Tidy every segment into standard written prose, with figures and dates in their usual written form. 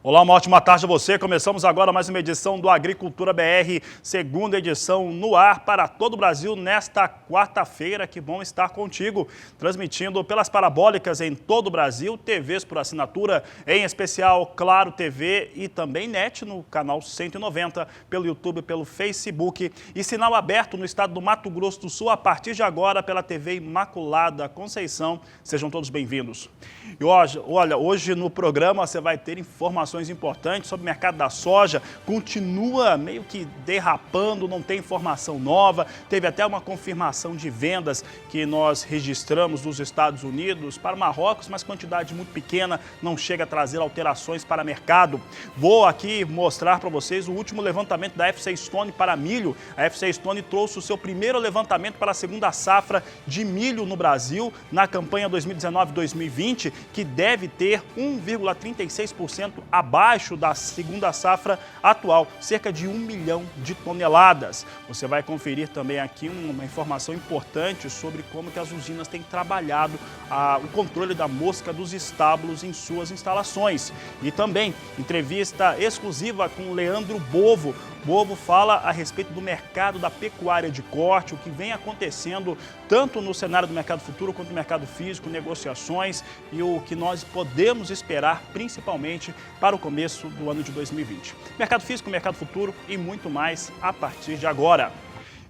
Olá, uma ótima tarde a você. Começamos agora mais uma edição do Agricultura BR, segunda edição no ar para todo o Brasil nesta quarta-feira. Que bom estar contigo, transmitindo pelas parabólicas em todo o Brasil, TVs por assinatura, em especial Claro TV e também NET no canal 190, pelo YouTube, pelo Facebook e sinal aberto no estado do Mato Grosso do Sul a partir de agora pela TV Imaculada Conceição. Sejam todos bem-vindos. E hoje no programa você vai ter informações importantes sobre o mercado da soja. Continua meio que derrapando, não tem informação nova. Teve até uma confirmação de vendas que nós registramos dos Estados Unidos para o Marrocos, mas quantidade muito pequena, não chega a trazer alterações para o mercado. Vou aqui mostrar para vocês o último levantamento da FC Stone para milho. A FC Stone trouxe o seu primeiro levantamento para a segunda safra de milho no Brasil, na campanha 2019-2020, que deve ter 1,36% abaixo da segunda safra atual, cerca de 1 milhão de toneladas. Você vai conferir também aqui uma informação importante sobre como que as usinas têm trabalhado o controle da mosca dos estábulos em suas instalações. E também entrevista exclusiva com Leandro Bovo. Bovo fala a respeito do mercado da pecuária de corte, o que vem acontecendo tanto no cenário do mercado futuro quanto no mercado físico, negociações e o que nós podemos esperar principalmente para o começo do ano de 2020. Mercado físico, mercado futuro e muito mais a partir de agora.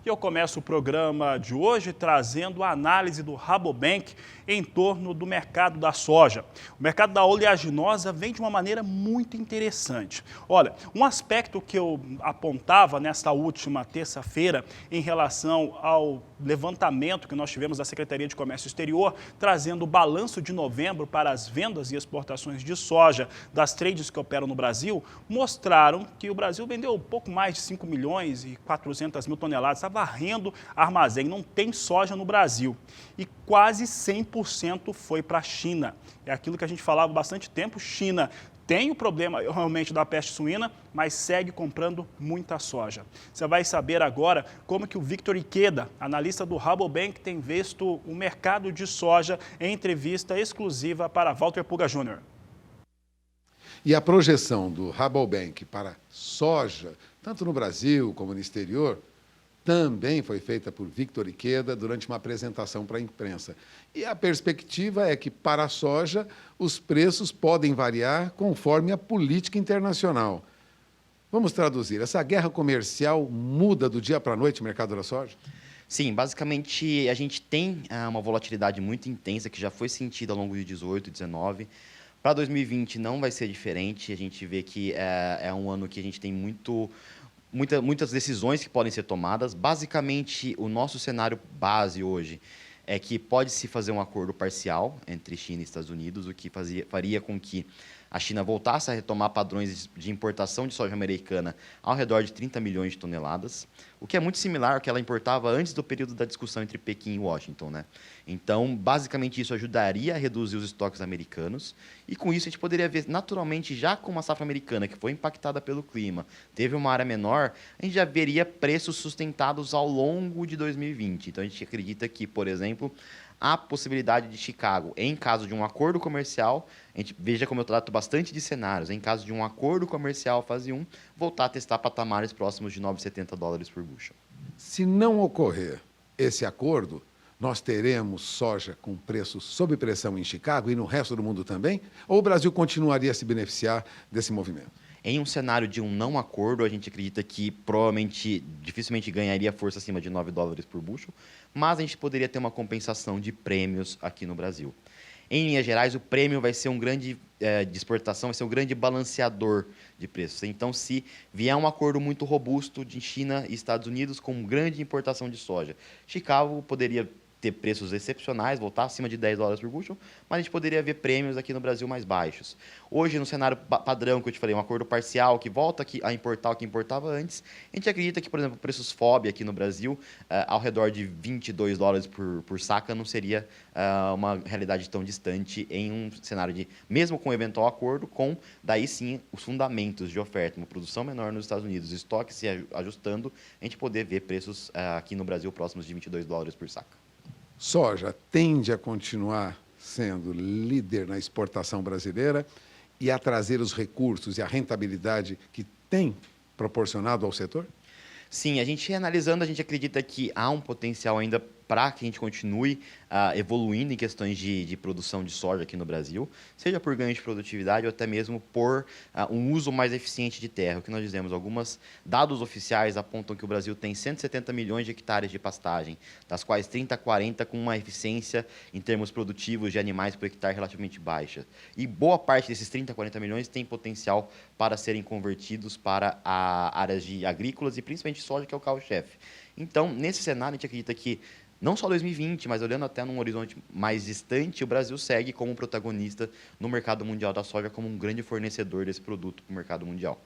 E eu começo o programa de hoje trazendo a análise do Rabobank em torno do mercado da soja. O mercado da oleaginosa vem de uma maneira muito interessante. Olha, um aspecto que eu apontava nesta última terça-feira em relação ao levantamento que nós tivemos da Secretaria de Comércio Exterior, trazendo o balanço de novembro para as vendas e exportações de soja das trades que operam no Brasil, mostraram que o Brasil vendeu um pouco mais de 5 milhões e 400 mil toneladas, está varrendo armazém, não tem soja no Brasil. E quase 100% foi para a China. É aquilo que a gente falava há bastante tempo, China tem o problema realmente da peste suína, mas segue comprando muita soja. Você vai saber agora como que o Victor Ikeda, analista do Rabobank, tem visto o mercado de soja em entrevista exclusiva para Walter Puga Jr. E a projeção do Rabobank para soja, tanto no Brasil como no exterior, também foi feita por Victor Ikeda durante uma apresentação para a imprensa. E a perspectiva é que, para a soja, os preços podem variar conforme a política internacional. Vamos traduzir, essa guerra comercial muda do dia para a noite o mercado da soja? Sim, basicamente a gente tem uma volatilidade muito intensa que já foi sentida ao longo de 18, 19. Para 2020 não vai ser diferente, a gente vê que é um ano que a gente tem muitas decisões que podem ser tomadas. Basicamente, o nosso cenário base hoje é que pode-se fazer um acordo parcial entre China e Estados Unidos, o que faria com que a China voltasse a retomar padrões de importação de soja americana ao redor de 30 milhões de toneladas, o que é muito similar ao que ela importava antes do período da discussão entre Pequim e Washington, né? Então, basicamente, isso ajudaria a reduzir os estoques americanos e, com isso, a gente poderia ver, naturalmente, já com uma safra americana que foi impactada pelo clima, teve uma área menor, a gente já veria preços sustentados ao longo de 2020. Então, a gente acredita que, por exemplo, a possibilidade de Chicago, em caso de um acordo comercial, a gente veja como eu trato bastante de cenários, em caso de um acordo comercial fase 1, voltar a testar patamares próximos de 9,70 dólares por bushel. Se não ocorrer esse acordo, nós teremos soja com preços sob pressão em Chicago e no resto do mundo também? Ou o Brasil continuaria a se beneficiar desse movimento? Em um cenário de um não acordo, a gente acredita que provavelmente, dificilmente ganharia força acima de 9 dólares por bushel, mas a gente poderia ter uma compensação de prêmios aqui no Brasil. Em linhas gerais, o prêmio vai ser um grande de exportação, vai ser um grande balanceador de preços. Então, se vier um acordo muito robusto de China e Estados Unidos com grande importação de soja, Chicago poderia ter preços excepcionais, voltar acima de 10 dólares por bushel, mas a gente poderia ver prêmios aqui no Brasil mais baixos. Hoje, no cenário padrão que eu te falei, um acordo parcial que volta a importar o que importava antes, a gente acredita que, por exemplo, preços FOB aqui no Brasil, ao redor de 22 dólares por saca, não seria uma realidade tão distante em um cenário de, mesmo com um eventual acordo, com, daí sim, os fundamentos de oferta, uma produção menor nos Estados Unidos, estoque se ajustando, a gente poder ver preços aqui no Brasil próximos de 22 dólares por saca. Soja tende a continuar sendo líder na exportação brasileira e a trazer os recursos e a rentabilidade que tem proporcionado ao setor? Sim, a gente analisando, a gente acredita que há um potencial ainda para que a gente continue evoluindo em questões de produção de soja aqui no Brasil, seja por ganho de produtividade ou até mesmo por um uso mais eficiente de terra. O que nós dizemos, alguns dados oficiais apontam que o Brasil tem 170 milhões de hectares de pastagem, das quais 30 a 40 com uma eficiência em termos produtivos de animais por hectare relativamente baixa. E boa parte desses 30 a 40 milhões tem potencial para serem convertidos para áreas agrícolas e principalmente soja, que é o carro-chefe. Então, nesse cenário, a gente acredita que não só 2020, mas olhando até num horizonte mais distante, o Brasil segue como protagonista no mercado mundial da soja, como um grande fornecedor desse produto para o mercado mundial.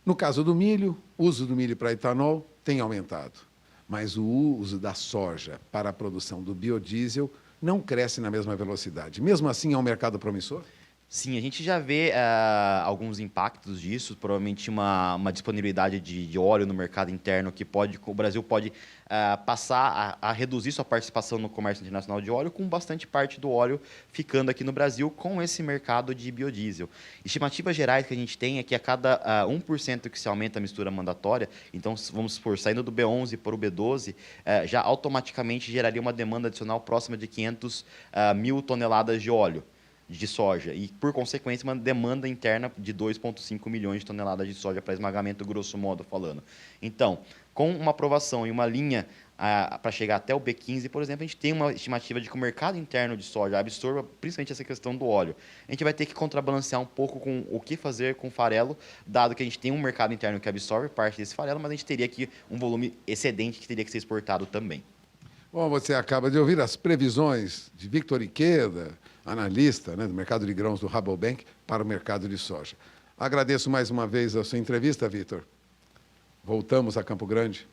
No caso do milho, o uso do milho para etanol tem aumentado, mas o uso da soja para a produção do biodiesel não cresce na mesma velocidade. Mesmo assim, é um mercado promissor? Sim, a gente já vê alguns impactos disso, provavelmente uma disponibilidade de óleo no mercado interno que o Brasil pode passar a reduzir sua participação no comércio internacional de óleo, com bastante parte do óleo ficando aqui no Brasil com esse mercado de biodiesel. Estimativas gerais que a gente tem é que a cada 1% que se aumenta a mistura mandatória, então vamos supor, saindo do B11 para o B12, já automaticamente geraria uma demanda adicional próxima de 500 mil toneladas de óleo de soja e, por consequência, uma demanda interna de 2,5 milhões de toneladas de soja para esmagamento, grosso modo falando. Então, com uma aprovação e uma linha para chegar até o B15, por exemplo, a gente tem uma estimativa de que o mercado interno de soja absorva principalmente essa questão do óleo. A gente vai ter que contrabalancear um pouco com o que fazer com o farelo, dado que a gente tem um mercado interno que absorve parte desse farelo, mas a gente teria aqui um volume excedente que teria que ser exportado também. Bom, você acaba de ouvir as previsões de Victor Ikeda, analista, né, do mercado de grãos do Rabobank, para o mercado de soja. Agradeço mais uma vez a sua entrevista, Vitor. Voltamos a Campo Grande.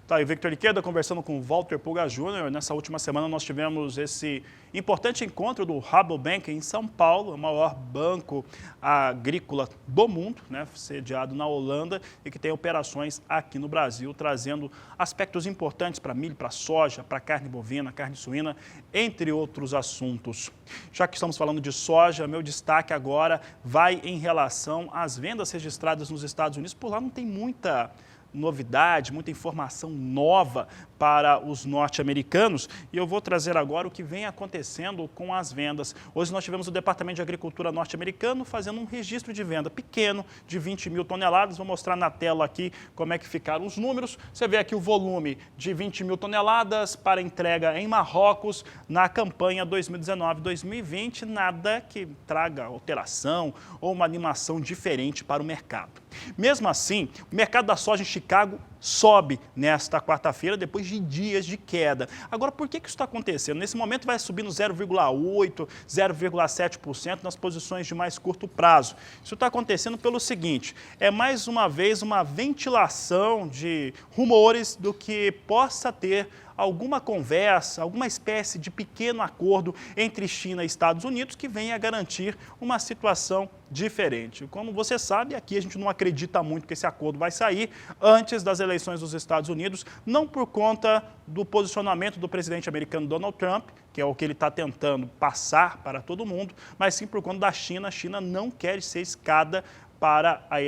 Tá aí, Victor Ikeda conversando com o Walter Pulga Júnior. Nessa última semana nós tivemos esse importante encontro do Rabobank em São Paulo, o maior banco agrícola do mundo, né, sediado na Holanda e que tem operações aqui no Brasil, trazendo aspectos importantes para milho, para soja, para carne bovina, carne suína, entre outros assuntos. Já que estamos falando de soja, meu destaque agora vai em relação às vendas registradas nos Estados Unidos. Por lá não tem muita novidade, muita informação nova para os norte-americanos e eu vou trazer agora o que vem acontecendo com as vendas. Hoje nós tivemos o Departamento de Agricultura norte-americano fazendo um registro de venda pequeno de 20 mil toneladas. Vou mostrar na tela aqui como é que ficaram os números. Você vê aqui o volume de 20 mil toneladas para entrega em Marrocos na campanha 2019-2020, nada que traga alteração ou uma animação diferente para o mercado. Mesmo assim, o mercado da soja em Chicago sobe nesta quarta-feira, depois de dias de queda. Agora, por que isso está acontecendo? Nesse momento vai subindo 0,8%, 0,7% nas posições de mais curto prazo. Isso está acontecendo pelo seguinte, é mais uma vez uma ventilação de rumores do que possa ter alguma conversa, alguma espécie de pequeno acordo entre China e Estados Unidos que venha a garantir uma situação diferente. Como você sabe, aqui a gente não acredita muito que esse acordo vai sair antes das eleições dos Estados Unidos, não por conta do posicionamento do presidente americano Donald Trump, que é o que ele está tentando passar para todo mundo, mas sim por conta da China. A China não quer ser escada para a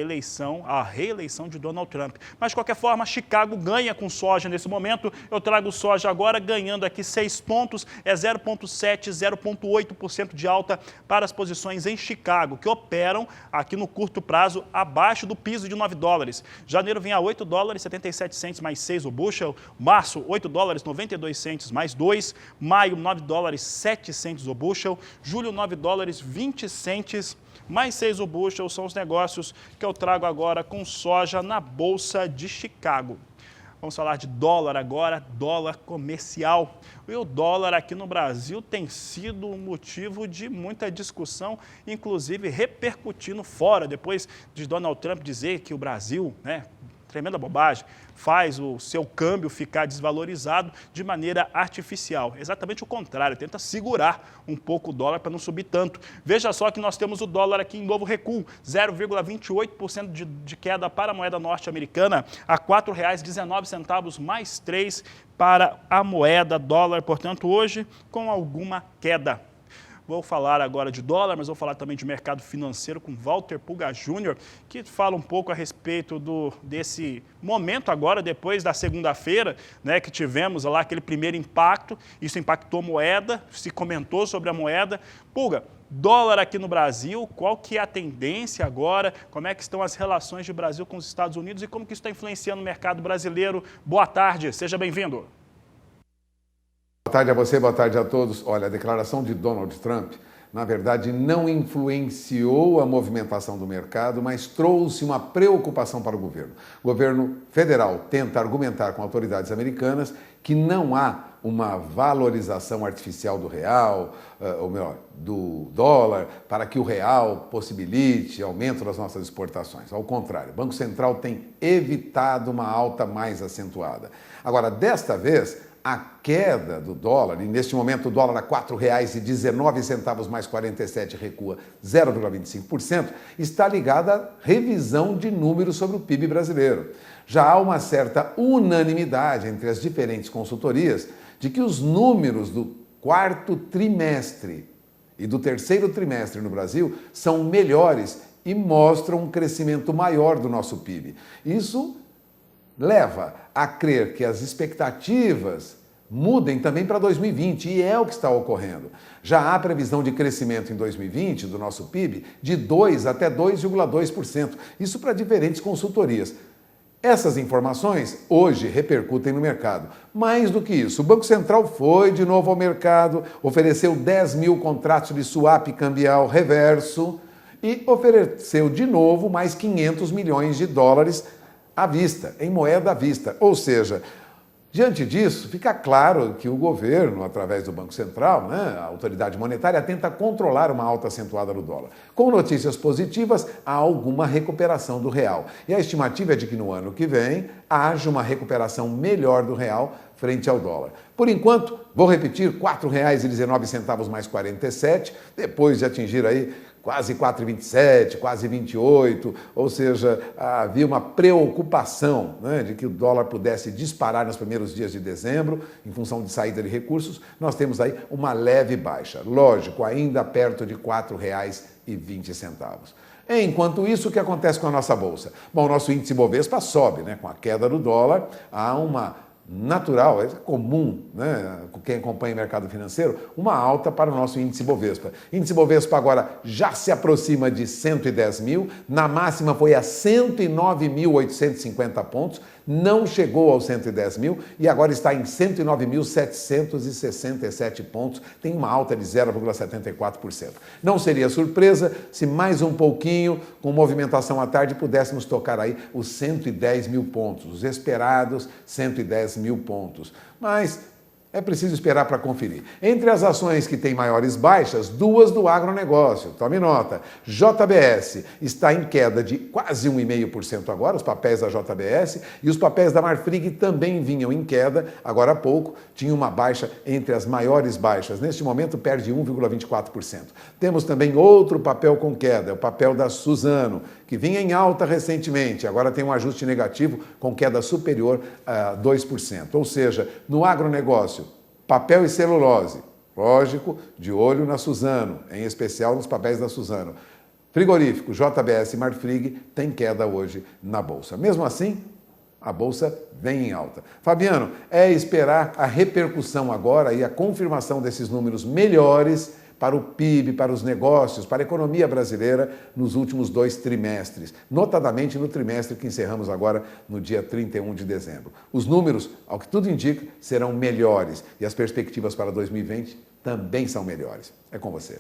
reeleição de Donald Trump. Mas, de qualquer forma, Chicago ganha com soja nesse momento. Eu trago soja agora ganhando aqui 6 pontos, é 0,7%, 0,8% de alta para as posições em Chicago, que operam aqui no curto prazo abaixo do piso de $9. Janeiro vem a $8,77 mais 6 o bushel, março $8,92 mais 2, maio $9,07 o bushel, julho $9,20 mais 6 o bushel. São os negócios que eu trago agora com soja na Bolsa de Chicago. Vamos falar de dólar agora, dólar comercial. E o dólar aqui no Brasil tem sido um motivo de muita discussão, inclusive repercutindo fora, depois de Donald Trump dizer que o Brasil, tremenda bobagem, faz o seu câmbio ficar desvalorizado de maneira artificial. Exatamente o contrário, tenta segurar um pouco o dólar para não subir tanto. Veja só que nós temos o dólar aqui em novo recuo, 0,28% de queda para a moeda norte-americana, a R$ 4,19 mais 3 para a moeda dólar, portanto, hoje com alguma queda. Vou falar agora de dólar, mas vou falar também de mercado financeiro com Walter Puga Júnior, que fala um pouco a respeito desse momento agora, depois da segunda-feira, né, que tivemos lá aquele primeiro impacto. Isso impactou a moeda, se comentou sobre a moeda. Puga, dólar aqui no Brasil, qual que é a tendência agora? Como é que estão as relações de Brasil com os Estados Unidos e como que isso está influenciando o mercado brasileiro? Boa tarde, seja bem-vindo. Boa tarde a você, boa tarde a todos. Olha, a declaração de Donald Trump, na verdade, não influenciou a movimentação do mercado, mas trouxe uma preocupação para o governo. O governo federal tenta argumentar com autoridades americanas que não há uma valorização artificial do real, ou melhor, do dólar, para que o real possibilite aumento das nossas exportações. Ao contrário, o Banco Central tem evitado uma alta mais acentuada. Agora, desta vez, a queda do dólar, e neste momento o dólar a R$ 4,19 mais 47 recua 0,25%, está ligada à revisão de números sobre o PIB brasileiro. Já há uma certa unanimidade entre as diferentes consultorias de que os números do quarto trimestre e do terceiro trimestre no Brasil são melhores e mostram um crescimento maior do nosso PIB. Isso leva a crer que as expectativas mudem também para 2020, e é o que está ocorrendo. Já há previsão de crescimento em 2020 do nosso PIB de 2% até 2,2%, isso para diferentes consultorias. Essas informações hoje repercutem no mercado. Mais do que isso, o Banco Central foi de novo ao mercado, ofereceu 10 mil contratos de swap cambial reverso e ofereceu de novo mais 500 milhões de dólares à vista, em moeda à vista. Ou seja, diante disso, fica claro que o governo, através do Banco Central, né, a autoridade monetária, tenta controlar uma alta acentuada do dólar. Com notícias positivas, há alguma recuperação do real. E a estimativa é de que no ano que vem haja uma recuperação melhor do real frente ao dólar. Por enquanto, vou repetir, R$ 4,19 mais 47, depois de atingir aí quase 4,27, quase 28, ou seja, havia uma preocupação, né, de que o dólar pudesse disparar nos primeiros dias de dezembro, em função de saída de recursos. Nós temos aí uma leve baixa, lógico, ainda perto de R$ 4,20. Enquanto isso, o que acontece com a nossa Bolsa? Bom, o nosso índice Bovespa sobe, né, com a queda do dólar, há uma natural, é comum, né, quem acompanha o mercado financeiro, uma alta para o nosso índice Bovespa. Índice Bovespa agora já se aproxima de 110 mil, na máxima foi a 109.850 pontos, não chegou aos 110 mil e agora está em 109.767 pontos, tem uma alta de 0,74%. Não seria surpresa se mais um pouquinho, com movimentação à tarde, pudéssemos tocar aí os 110 mil pontos, os esperados 110 mil pontos. Mas é preciso esperar para conferir. Entre as ações que têm maiores baixas, duas do agronegócio. Tome nota. JBS está em queda de quase 1,5% agora, os papéis da JBS, e os papéis da Marfrig também vinham em queda. Agora há pouco tinha uma baixa entre as maiores baixas. Neste momento perde 1,24%. Temos também outro papel com queda, o papel da Suzano, que vinha em alta recentemente, agora tem um ajuste negativo com queda superior a 2%. Ou seja, no agronegócio, papel e celulose, lógico, de olho na Suzano, em especial nos papéis da Suzano. Frigorífico, JBS e Marfrig tem queda hoje na Bolsa. Mesmo assim, a Bolsa vem em alta. Fabiano, é esperar a repercussão agora e a confirmação desses números melhores para o PIB, para os negócios, para a economia brasileira nos últimos 2 trimestres, notadamente no trimestre que encerramos agora no dia 31 de dezembro. Os números, ao que tudo indica, serão melhores e as perspectivas para 2020 também são melhores. É com você.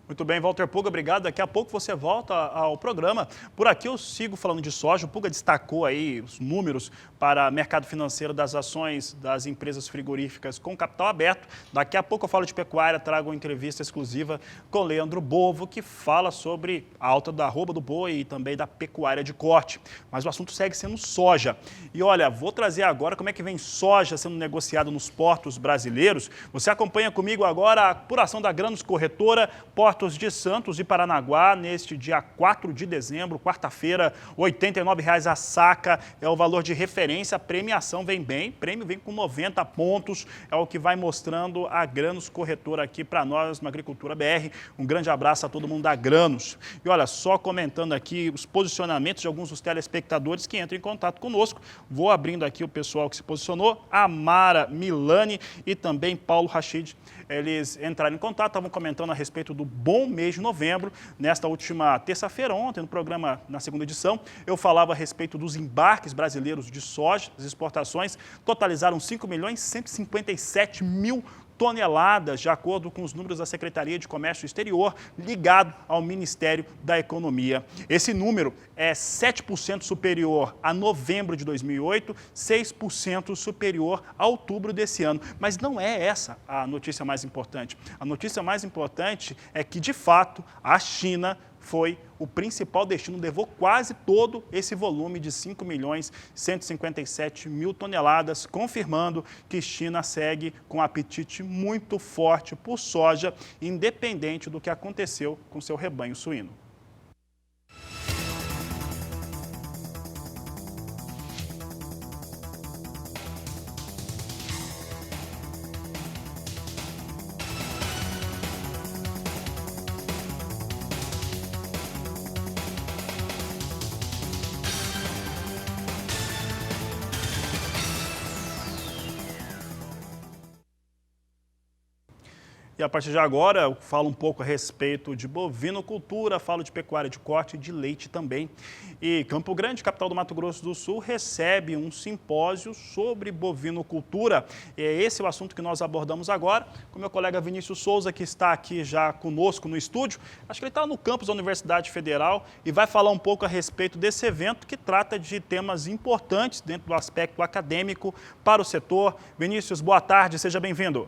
Muito bem, Walter Puga, obrigado. Daqui a pouco você volta ao programa. Por aqui eu sigo falando de soja. O Puga destacou aí os números para o mercado financeiro das ações das empresas frigoríficas com capital aberto. Daqui a pouco eu falo de pecuária, trago uma entrevista exclusiva com Leandro Bovo, que fala sobre a alta da arroba do boi e também da pecuária de corte. Mas o assunto segue sendo soja. E olha, vou trazer agora como é que vem soja sendo negociado nos portos brasileiros. Você acompanha comigo agora a apuração da Grãos Corretora, Portos pacotes de Santos e Paranaguá neste dia 4 de dezembro, quarta-feira, R$ 89,00 a saca, é o valor de referência, a premiação vem bem, prêmio vem com 90 pontos, é o que vai mostrando a Granos Corretora aqui para nós, na Agricultura BR. Um grande abraço a todo mundo da Granos. E olha, só comentando aqui os posicionamentos de alguns dos telespectadores que entram em contato conosco, vou abrindo aqui o pessoal que se posicionou, a Mara Milani e também Paulo Rachid. Eles entraram em contato, estavam comentando a respeito do bom mês de novembro. Nesta última terça-feira, ontem, no programa, na segunda edição, eu falava a respeito dos embarques brasileiros de soja. As exportações totalizaram 5.157.000 toneladas, de acordo com os números da Secretaria de Comércio Exterior, ligado ao Ministério da Economia. Esse número é 7% superior a novembro de 2008, 6% superior a outubro desse ano. Mas não é essa a notícia mais importante. A notícia mais importante é que, de fato, a China foi o principal destino, levou quase todo esse volume de 5.157.000 toneladas, confirmando que China segue com um apetite muito forte por soja, independente do que aconteceu com seu rebanho suíno. E a partir de agora, eu falo um pouco a respeito de bovinocultura, falo de pecuária de corte e de leite também. E Campo Grande, capital do Mato Grosso do Sul, recebe um simpósio sobre bovinocultura. E é esse o assunto que nós abordamos agora, com meu colega Vinícius Souza, que está aqui já conosco no estúdio. Acho que ele está no campus da Universidade Federal e vai falar um pouco a respeito desse evento que trata de temas importantes dentro do aspecto acadêmico para o setor. Vinícius, boa tarde, seja bem-vindo.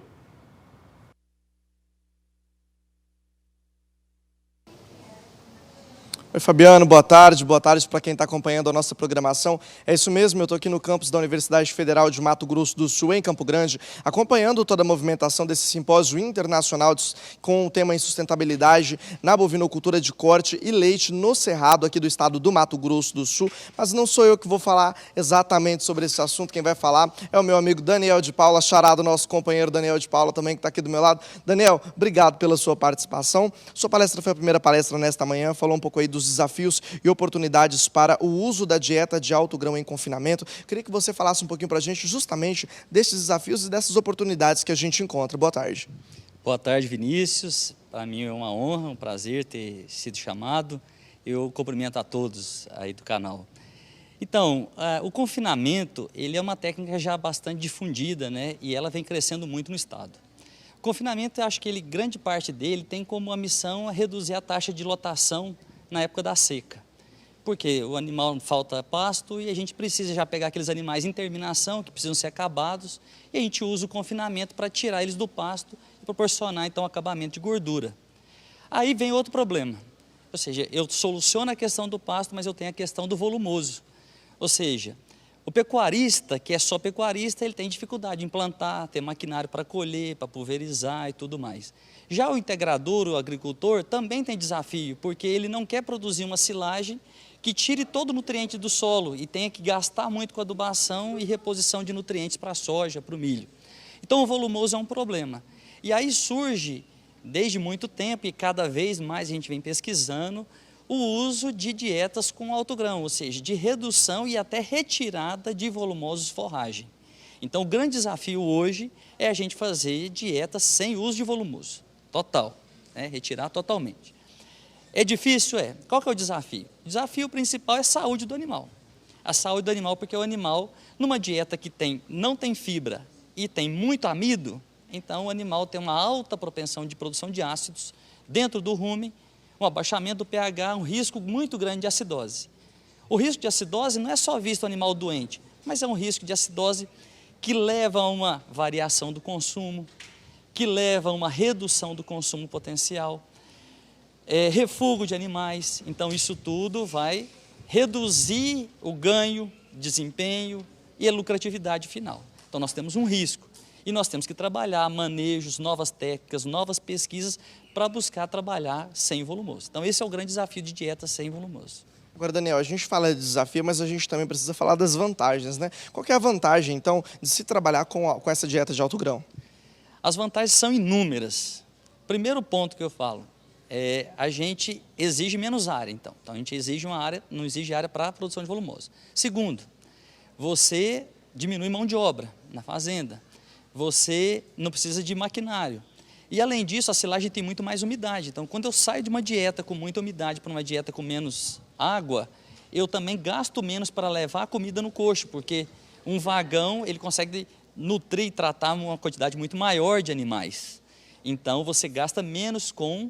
Oi, Fabiano, boa tarde para quem está acompanhando a nossa programação. É isso mesmo, eu estou aqui no campus da Universidade Federal de Mato Grosso do Sul, em Campo Grande, acompanhando toda a movimentação desse simpósio internacional com o tema em sustentabilidade na bovinocultura de corte e leite no Cerrado, aqui do estado do Mato Grosso do Sul. Mas não sou eu que vou falar exatamente sobre esse assunto, quem vai falar é o meu amigo Daniel de Paula, charado, nosso companheiro Daniel de Paula também, que está aqui do meu lado. Daniel, obrigado pela sua participação. Sua palestra foi a primeira palestra nesta manhã, falou um pouco aí dos desafios e oportunidades para o uso da dieta de alto grão em confinamento. Queria que você falasse um pouquinho para a gente justamente desses desafios e dessas oportunidades que a gente encontra. Boa tarde. Boa tarde, Vinícius. Para mim é uma honra, um prazer ter sido chamado. Eu cumprimento a todos aí do canal. Então, o confinamento, ele é uma técnica já bastante difundida, né? E ela vem crescendo muito no estado. O confinamento, eu acho que grande parte dele tem como a missão reduzir a taxa de lotação na época da seca, porque o animal falta pasto e a gente precisa já pegar aqueles animais em terminação que precisam ser acabados e a gente usa o confinamento para tirar eles do pasto e proporcionar então acabamento de gordura. Aí vem outro problema, ou seja, eu soluciono a questão do pasto, mas eu tenho a questão do volumoso, ou seja, o pecuarista, que é só pecuarista, ele tem dificuldade em plantar, ter maquinário para colher, para pulverizar e tudo mais. Já o integrador, o agricultor, também tem desafio, porque ele não quer produzir uma silagem que tire todo o nutriente do solo e tenha que gastar muito com adubação e reposição de nutrientes para a soja, para o milho. Então o volumoso é um problema. E aí surge, desde muito tempo, e cada vez mais a gente vem pesquisando, o uso de dietas com alto grão, ou seja, de redução e até retirada de volumosos forragem. Então o grande desafio hoje é a gente fazer dietas sem uso de volumoso, total, né? Retirar totalmente. É difícil? É. Qual que é o desafio? O desafio principal é a saúde do animal. A saúde do animal, porque o animal, numa dieta que não tem fibra e tem muito amido, então o animal tem uma alta propensão de produção de ácidos dentro do rumen, um abaixamento do pH, um risco muito grande de acidose. O risco de acidose não é só visto no animal doente, mas é um risco de acidose que leva a uma variação do consumo, que leva a uma redução do consumo potencial, refúgio de animais. Então isso tudo vai reduzir o ganho, desempenho e a lucratividade final. Então nós temos um risco e nós temos que trabalhar manejos, novas técnicas, novas pesquisas para buscar trabalhar sem volumoso. Então esse é o grande desafio de dieta sem volumoso. Agora, Daniel, a gente fala de desafio, mas a gente também precisa falar das vantagens, né? Qual que é a vantagem, então, de se trabalhar com essa dieta de alto grão? As vantagens são inúmeras. Primeiro ponto que eu falo, a gente exige menos área, então. Então, a gente exige uma área, não exige área para a produção de volumoso. Segundo, você diminui mão de obra na fazenda. Você não precisa de maquinário. E, além disso, a silagem tem muito mais umidade. Então, quando eu saio de uma dieta com muita umidade para uma dieta com menos água, eu também gasto menos para levar a comida no coxo, porque um vagão ele consegue nutrir e tratar uma quantidade muito maior de animais. Então, você gasta menos com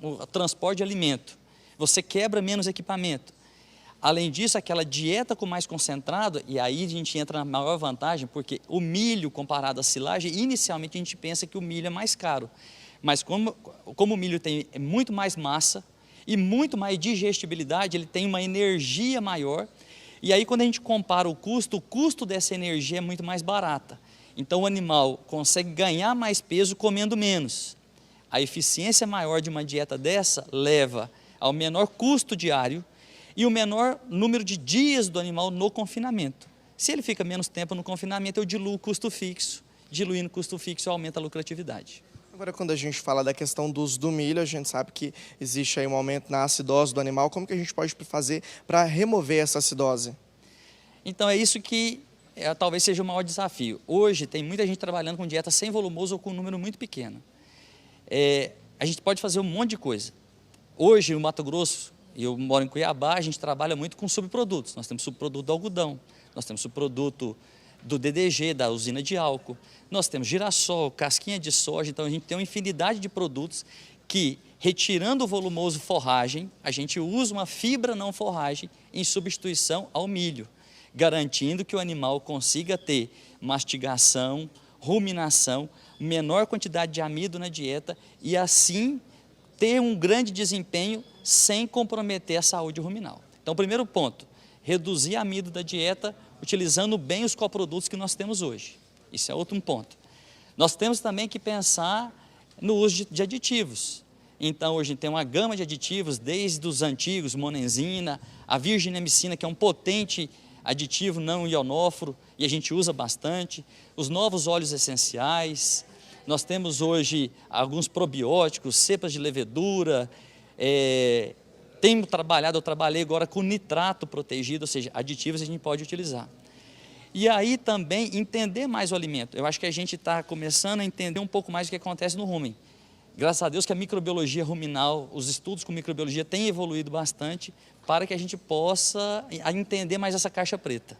o transporte de alimento. Você quebra menos equipamento. Além disso, aquela dieta com mais concentrado, e aí a gente entra na maior vantagem, porque o milho comparado à silagem, inicialmente a gente pensa que o milho é mais caro. Mas como o milho tem muito mais massa e muito mais digestibilidade, ele tem uma energia maior. E aí quando a gente compara o custo dessa energia é muito mais barata. Então o animal consegue ganhar mais peso comendo menos. A eficiência maior de uma dieta dessa leva ao menor custo diário e o menor número de dias do animal no confinamento. Se ele fica menos tempo no confinamento, eu diluo o custo fixo. Diluindo o custo fixo, aumenta a lucratividade. Agora, quando a gente fala da questão do uso do milho, a gente sabe que existe aí um aumento na acidose do animal. Como que a gente pode fazer para remover essa acidose? Então, é isso que talvez seja o maior desafio. Hoje, tem muita gente trabalhando com dieta sem volumoso ou com um número muito pequeno. A gente pode fazer um monte de coisa. Hoje, no Mato Grosso, eu moro em Cuiabá, a gente trabalha muito com subprodutos. Nós temos subproduto do algodão, nós temos subproduto do DDG, da usina de álcool, nós temos girassol, casquinha de soja, então a gente tem uma infinidade de produtos que, retirando o volumoso forragem, a gente usa uma fibra não forragem em substituição ao milho, garantindo que o animal consiga ter mastigação, ruminação, menor quantidade de amido na dieta e assim ter um grande desempenho sem comprometer a saúde ruminal. Então, primeiro ponto, reduzir amido da dieta utilizando bem os coprodutos que nós temos hoje. Isso é outro ponto. Nós temos também que pensar no uso de aditivos. Então, hoje tem uma gama de aditivos, desde os antigos, monenzina, a virginemicina, que é um potente aditivo não ionóforo, e a gente usa bastante, os novos óleos essenciais. Nós temos hoje alguns probióticos, cepas de levedura, eu trabalhei agora com nitrato protegido, ou seja, aditivos a gente pode utilizar. E aí também entender mais o alimento. Eu acho que a gente está começando a entender um pouco mais o que acontece no rumen. Graças a Deus que a microbiologia ruminal, os estudos com microbiologia têm evoluído bastante para que a gente possa entender mais essa caixa preta.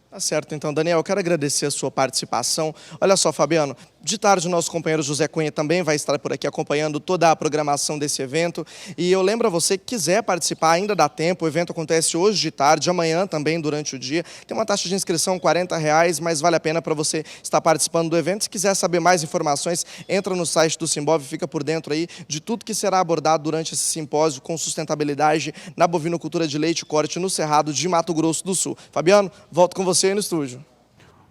Tá certo, então, Daniel, eu quero agradecer a sua participação. Olha só, Fabiano, de tarde o nosso companheiro José Cunha também vai estar por aqui acompanhando toda a programação desse evento. E eu lembro a você que quiser participar, ainda dá tempo, o evento acontece hoje de tarde, amanhã também durante o dia. Tem uma taxa de inscrição R$40, mas vale a pena para você estar participando do evento. Se quiser saber mais informações, entra no site do Simbov e fica por dentro aí de tudo que será abordado durante esse simpósio com sustentabilidade na bovinocultura de leite e corte no Cerrado de Mato Grosso do Sul. Fabiano, volto com você aí no estúdio.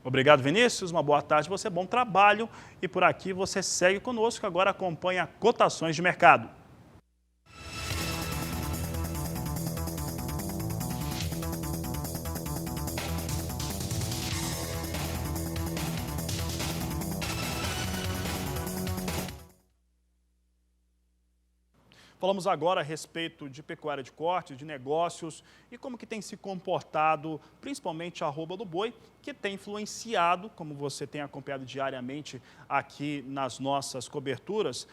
Obrigado, Vinícius. Uma boa tarde, você, bom trabalho. E por aqui você segue conosco, agora acompanha cotações de mercado. Falamos agora a respeito de pecuária de corte, de negócios e como que tem se comportado, principalmente a arroba do boi, que tem influenciado, como você tem acompanhado diariamente aqui nas nossas coberturas,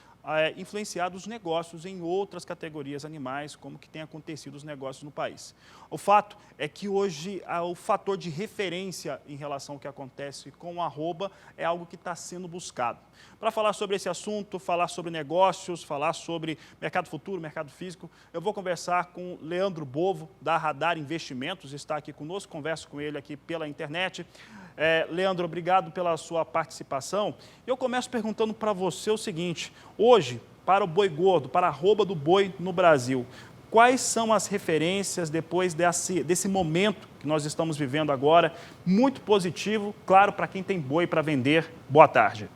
influenciado os negócios em outras categorias animais, como que tem acontecido os negócios no país. O fato é que hoje o fator de referência em relação ao que acontece com a arroba é algo que está sendo buscado. Para falar sobre esse assunto, falar sobre negócios, falar sobre mercado futuro, mercado físico, eu vou conversar com Leandro Bovo, da Radar Investimentos, está aqui conosco, converso com ele aqui pela internet. Leandro, obrigado pela sua participação. Eu começo perguntando para você o seguinte: hoje, para o boi gordo, para a arroba do boi no Brasil, quais são as referências depois desse momento que nós estamos vivendo agora, muito positivo, claro, para quem tem boi para vender. Boa tarde.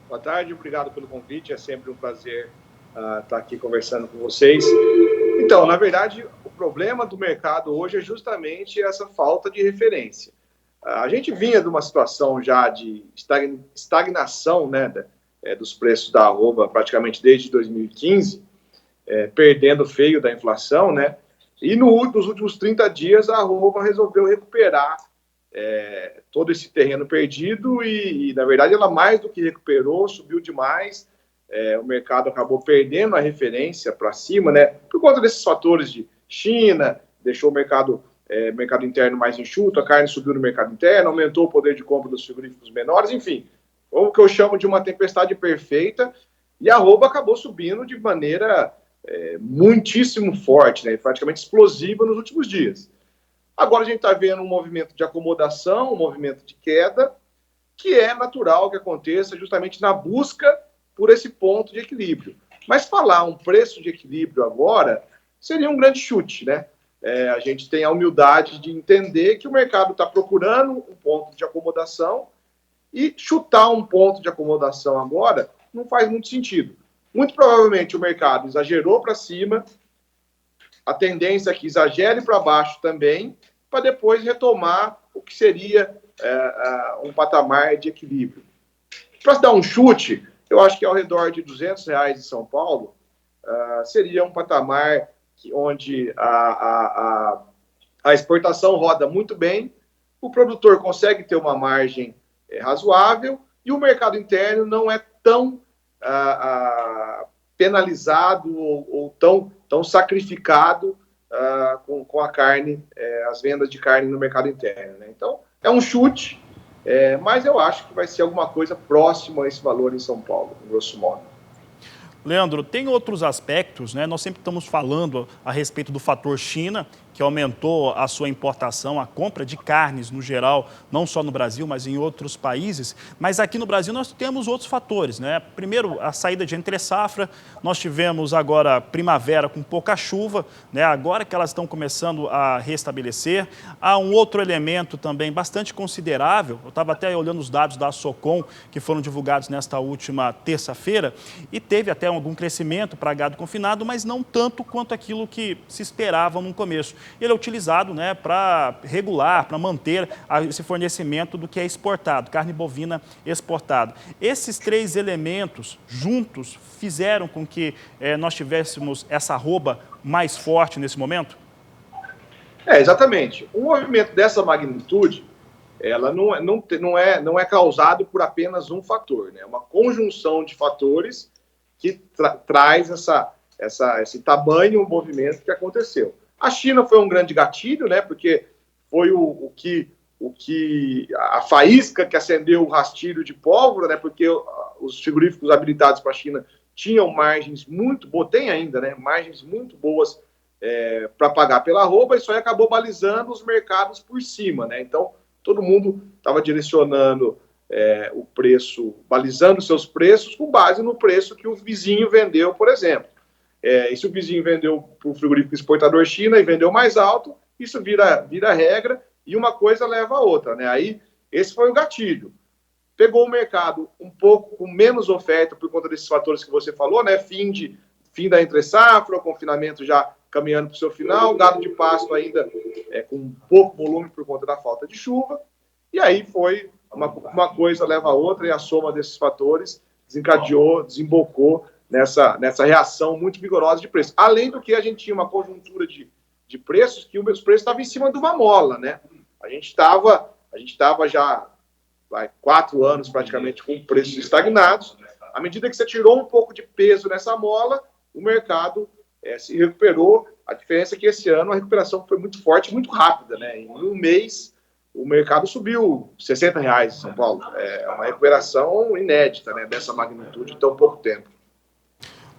Boa tarde, obrigado pelo convite, é sempre um prazer estar aqui conversando com vocês. Então, na verdade, o problema do mercado hoje é justamente essa falta de referência. A gente vinha de uma situação já de estagnação, né, dos preços da arroba praticamente desde 2015, perdendo feio da inflação, né, e nos últimos 30 dias a arroba resolveu recuperar todo esse terreno perdido e, na verdade, ela mais do que recuperou, subiu demais. O mercado acabou perdendo a referência para cima, né, por conta desses fatores de China, deixou o mercado interno mais enxuto, a carne subiu no mercado interno, aumentou o poder de compra dos frigoríficos menores, enfim, o que eu chamo de uma tempestade perfeita, e a arroba acabou subindo de maneira muitíssimo forte, né, praticamente explosiva nos últimos dias. Agora a gente está vendo um movimento de acomodação, um movimento de queda, que é natural que aconteça justamente na busca por esse ponto de equilíbrio. Mas falar um preço de equilíbrio agora seria um grande chute, né? A gente tem a humildade de entender que o mercado está procurando um ponto de acomodação e chutar um ponto de acomodação agora não faz muito sentido. Muito provavelmente o mercado exagerou para cima, a tendência é que exagere para baixo também, para depois retomar o que seria um patamar de equilíbrio. Para se dar um chute, eu acho que ao redor de R$200 em São Paulo seria um patamar onde a exportação roda muito bem, o produtor consegue ter uma margem razoável e o mercado interno não é tão penalizado ou tão sacrificado com a carne, as vendas de carne no mercado interno, né? Então, é um chute, mas eu acho que vai ser alguma coisa próxima a esse valor em São Paulo, grosso modo. Leandro, tem outros aspectos, né? Nós sempre estamos falando a respeito do fator China, que aumentou a sua importação, a compra de carnes no geral, não só no Brasil, mas em outros países. Mas aqui no Brasil nós temos outros fatores, né? Primeiro, a saída de entre-safra, nós tivemos agora primavera com pouca chuva, né? Agora que elas estão começando a restabelecer. Há um outro elemento também bastante considerável, eu estava até olhando os dados da Socom, que foram divulgados nesta última terça-feira, e teve até algum crescimento para gado confinado, mas não tanto quanto aquilo que se esperava no começo. Ele é utilizado, né, para regular, para manter esse fornecimento do que é exportado, carne bovina exportada. Esses três elementos juntos fizeram com que nós tivéssemos essa arroba mais forte nesse momento? Exatamente. Um movimento dessa magnitude, ela não é causado por apenas um fator, né? É uma conjunção de fatores que traz esse tamanho, o movimento que aconteceu. A China foi um grande gatilho, né? Porque foi a faísca que acendeu o rastilho de pólvora, né? Porque os frigoríficos habilitados para a China tinham margens muito boas, tem ainda, né? Margens muito boas para pagar pela arroba, e isso aí acabou balizando os mercados por cima, né? Então, todo mundo estava direcionando o preço, balizando seus preços com base no preço que o vizinho vendeu, por exemplo. E se o vizinho vendeu para o frigorífico exportador China e vendeu mais alto, isso vira regra e uma coisa leva a outra, né? Aí, esse foi o gatilho. Pegou o mercado um pouco com menos oferta por conta desses fatores que você falou, né? Fim da entre-safra, o confinamento já caminhando para o seu final, gado de pasto ainda com pouco volume por conta da falta de chuva, e aí foi uma coisa leva a outra, e a soma desses fatores desembocou nessa reação muito vigorosa de preço. Além do que a gente tinha uma conjuntura de preços, que os preços estavam em cima de uma mola, né? A gente estava já 4 anos praticamente com preços estagnados. À medida que você tirou um pouco de peso nessa mola, o mercado se recuperou. A diferença é que esse ano a recuperação foi muito forte, muito rápida, né? Em um mês, o mercado subiu R$60 em São Paulo. É uma recuperação inédita, né? Dessa magnitude em tão pouco tempo.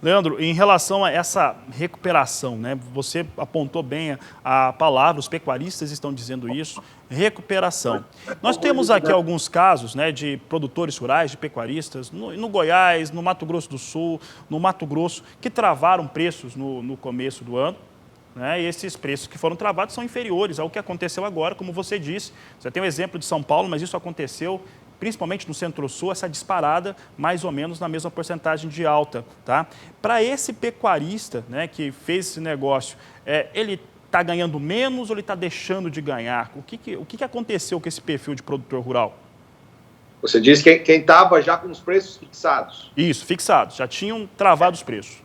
Leandro, em relação a essa recuperação, né? Você apontou bem a palavra, os pecuaristas estão dizendo isso, recuperação. Nós temos aqui alguns casos, né, de produtores rurais, de pecuaristas, no Goiás, no Mato Grosso do Sul, no Mato Grosso, que travaram preços no começo do ano. Né, e esses preços que foram travados são inferiores ao que aconteceu agora, como você disse. Você tem o exemplo de São Paulo, mas isso aconteceu principalmente no Centro-Sul, essa disparada mais ou menos na mesma porcentagem de alta. Tá? Para esse pecuarista, né, que fez esse negócio, ele está ganhando menos ou ele está deixando de ganhar? O que aconteceu com esse perfil de produtor rural? Você disse que quem estava já com os preços fixados. Isso, fixados, já tinham travado os preços.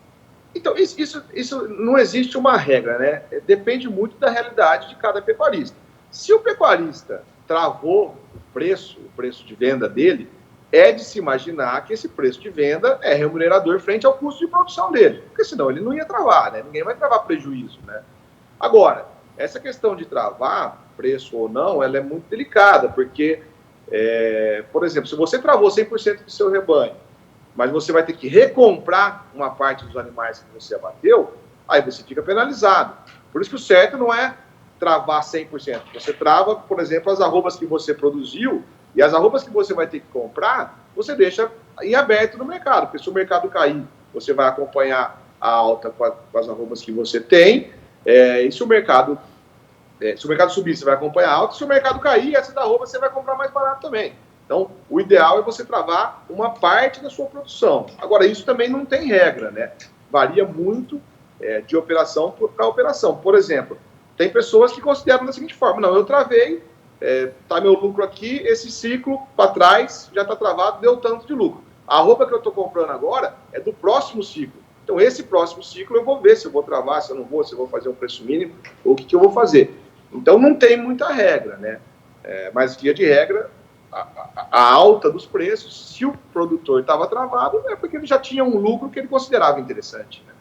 Então, isso não existe uma regra, né? Depende muito da realidade de cada pecuarista. Se o pecuarista travou o preço de venda dele, é de se imaginar que esse preço de venda é remunerador frente ao custo de produção dele, porque senão ele não ia travar, né? Ninguém vai travar prejuízo, né? Agora, essa questão de travar preço ou não, ela é muito delicada, porque, por exemplo, se você travou 100% do seu rebanho, mas você vai ter que recomprar uma parte dos animais que você abateu, aí você fica penalizado. Por isso que o certo não é travar 100%. Você trava, por exemplo, as arrobas que você produziu, e as arrobas que você vai ter que comprar, você deixa em aberto no mercado, porque se o mercado cair, você vai acompanhar a alta com as arrobas que você tem, e se o mercado subir, você vai acompanhar a alta, se o mercado cair, essas arrobas você vai comprar mais barato também. Então, o ideal é você travar uma parte da sua produção. Agora, isso também não tem regra, né? Varia muito de operação para operação. Por exemplo, tem pessoas que consideram da seguinte forma: não, eu travei, tá meu lucro aqui, esse ciclo para trás já está travado, deu tanto de lucro. A roupa que eu estou comprando agora é do próximo ciclo. Então, esse próximo ciclo eu vou ver se eu vou travar, se eu não vou, se eu vou fazer um preço mínimo, ou o que eu vou fazer. Então, não tem muita regra, né? Mas, via de regra, a alta dos preços, se o produtor estava travado, é porque ele já tinha um lucro que ele considerava interessante, né?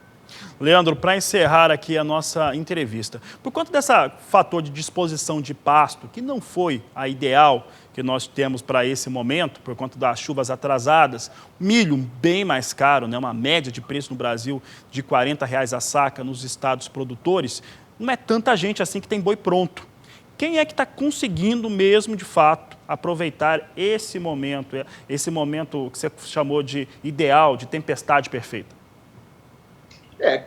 Leandro, para encerrar aqui a nossa entrevista, por conta desse fator de disposição de pasto, que não foi a ideal que nós temos para esse momento, por conta das chuvas atrasadas, milho bem mais caro, né? Uma média de preço no Brasil de R$ 40 a saca nos estados produtores, não é tanta gente assim que tem boi pronto. Quem é que está conseguindo mesmo, de fato, aproveitar esse momento que você chamou de ideal, de tempestade perfeita?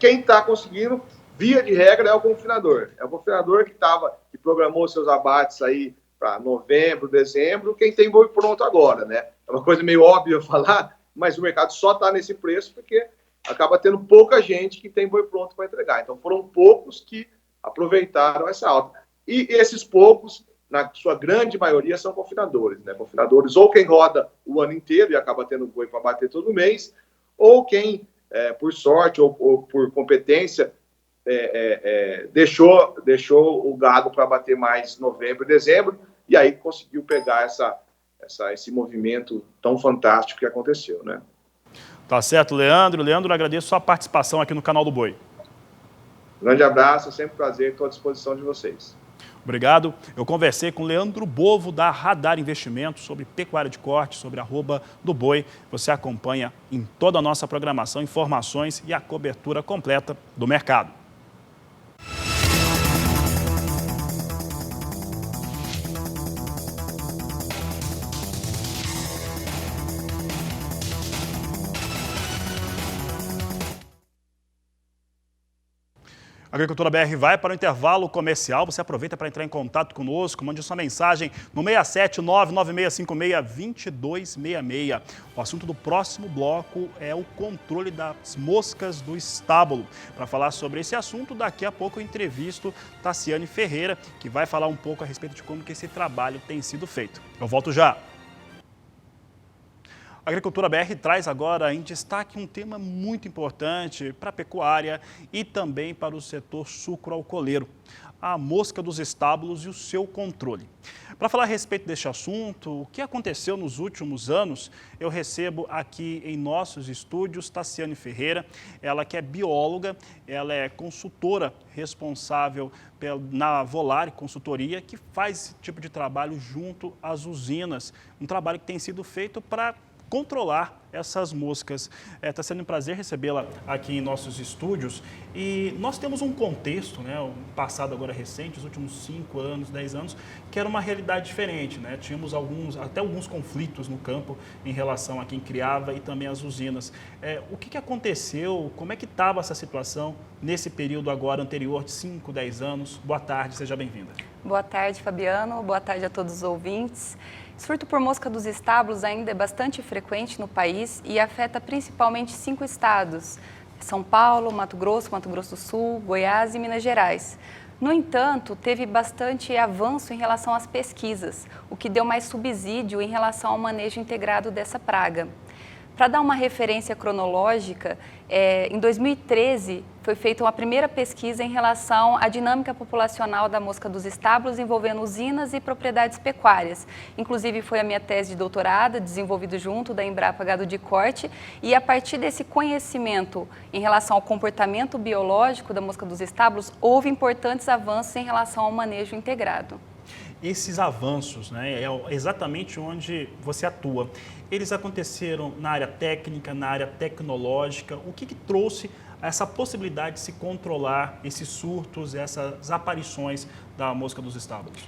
Quem está conseguindo, via de regra, é o confinador. É o confinador que programou seus abates aí para novembro, dezembro, quem tem boi pronto agora, né? É uma coisa meio óbvia falar, mas o mercado só está nesse preço porque acaba tendo pouca gente que tem boi pronto para entregar. Então, foram poucos que aproveitaram essa alta. E esses poucos, na sua grande maioria, são confinadores, né? Confinadores ou quem roda o ano inteiro e acaba tendo boi para bater todo mês, ou quem, por sorte ou por competência, deixou o gado para bater mais novembro e dezembro, e aí conseguiu pegar esse movimento tão fantástico que aconteceu, né? Tá certo, Leandro. Leandro, agradeço a sua participação aqui no Canal do Boi. Grande abraço, sempre um prazer, estou à disposição de vocês. Obrigado. Eu conversei com Leandro Bovo, da Radar Investimentos, sobre pecuária de corte, sobre a arroba do boi. Você acompanha em toda a nossa programação informações e a cobertura completa do mercado. A Agricultura BR vai para o intervalo comercial. Você aproveita para entrar em contato conosco, mande sua mensagem no 67996562266. O assunto do próximo bloco é o controle das moscas do estábulo. Para falar sobre esse assunto, daqui a pouco eu entrevisto Tassiane Ferreira, que vai falar um pouco a respeito de como que esse trabalho tem sido feito. Eu volto já. A Agricultura BR traz agora em destaque um tema muito importante para a pecuária e também para o setor sucroalcooleiro, a mosca dos estábulos e o seu controle. Para falar a respeito deste assunto, o que aconteceu nos últimos anos, eu recebo aqui em nossos estúdios Tassiane Ferreira, ela que é bióloga, ela é consultora responsável na Volare Consultoria, que faz esse tipo de trabalho junto às usinas, um trabalho que tem sido feito para controlar essas moscas. Está sendo um prazer recebê-la aqui em nossos estúdios e nós temos um contexto, né, um passado agora recente, os últimos 5 anos, 10 anos, que era uma realidade diferente, né? Tínhamos até alguns conflitos no campo em relação a quem criava e também as usinas. O que aconteceu? Como é que estava essa situação nesse período agora anterior de 5, 10 anos? Boa tarde, seja bem-vinda. Boa tarde, Fabiano. Boa tarde a todos os ouvintes. Surto por mosca dos estábulos ainda é bastante frequente no país e afeta principalmente 5 estados: São Paulo, Mato Grosso do Sul, Goiás e Minas Gerais. No entanto, teve bastante avanço em relação às pesquisas, o que deu mais subsídio em relação ao manejo integrado dessa praga. Para dar uma referência cronológica, em 2013 foi feita uma primeira pesquisa em relação à dinâmica populacional da mosca dos estábulos envolvendo usinas e propriedades pecuárias. Inclusive foi a minha tese de doutorado, desenvolvido junto da Embrapa Gado de Corte, e a partir desse conhecimento em relação ao comportamento biológico da mosca dos estábulos, houve importantes avanços em relação ao manejo integrado. Esses avanços, né, é exatamente onde você atua. Eles aconteceram na área técnica, na área tecnológica. O que trouxe essa possibilidade de se controlar esses surtos, essas aparições da mosca dos estábulos?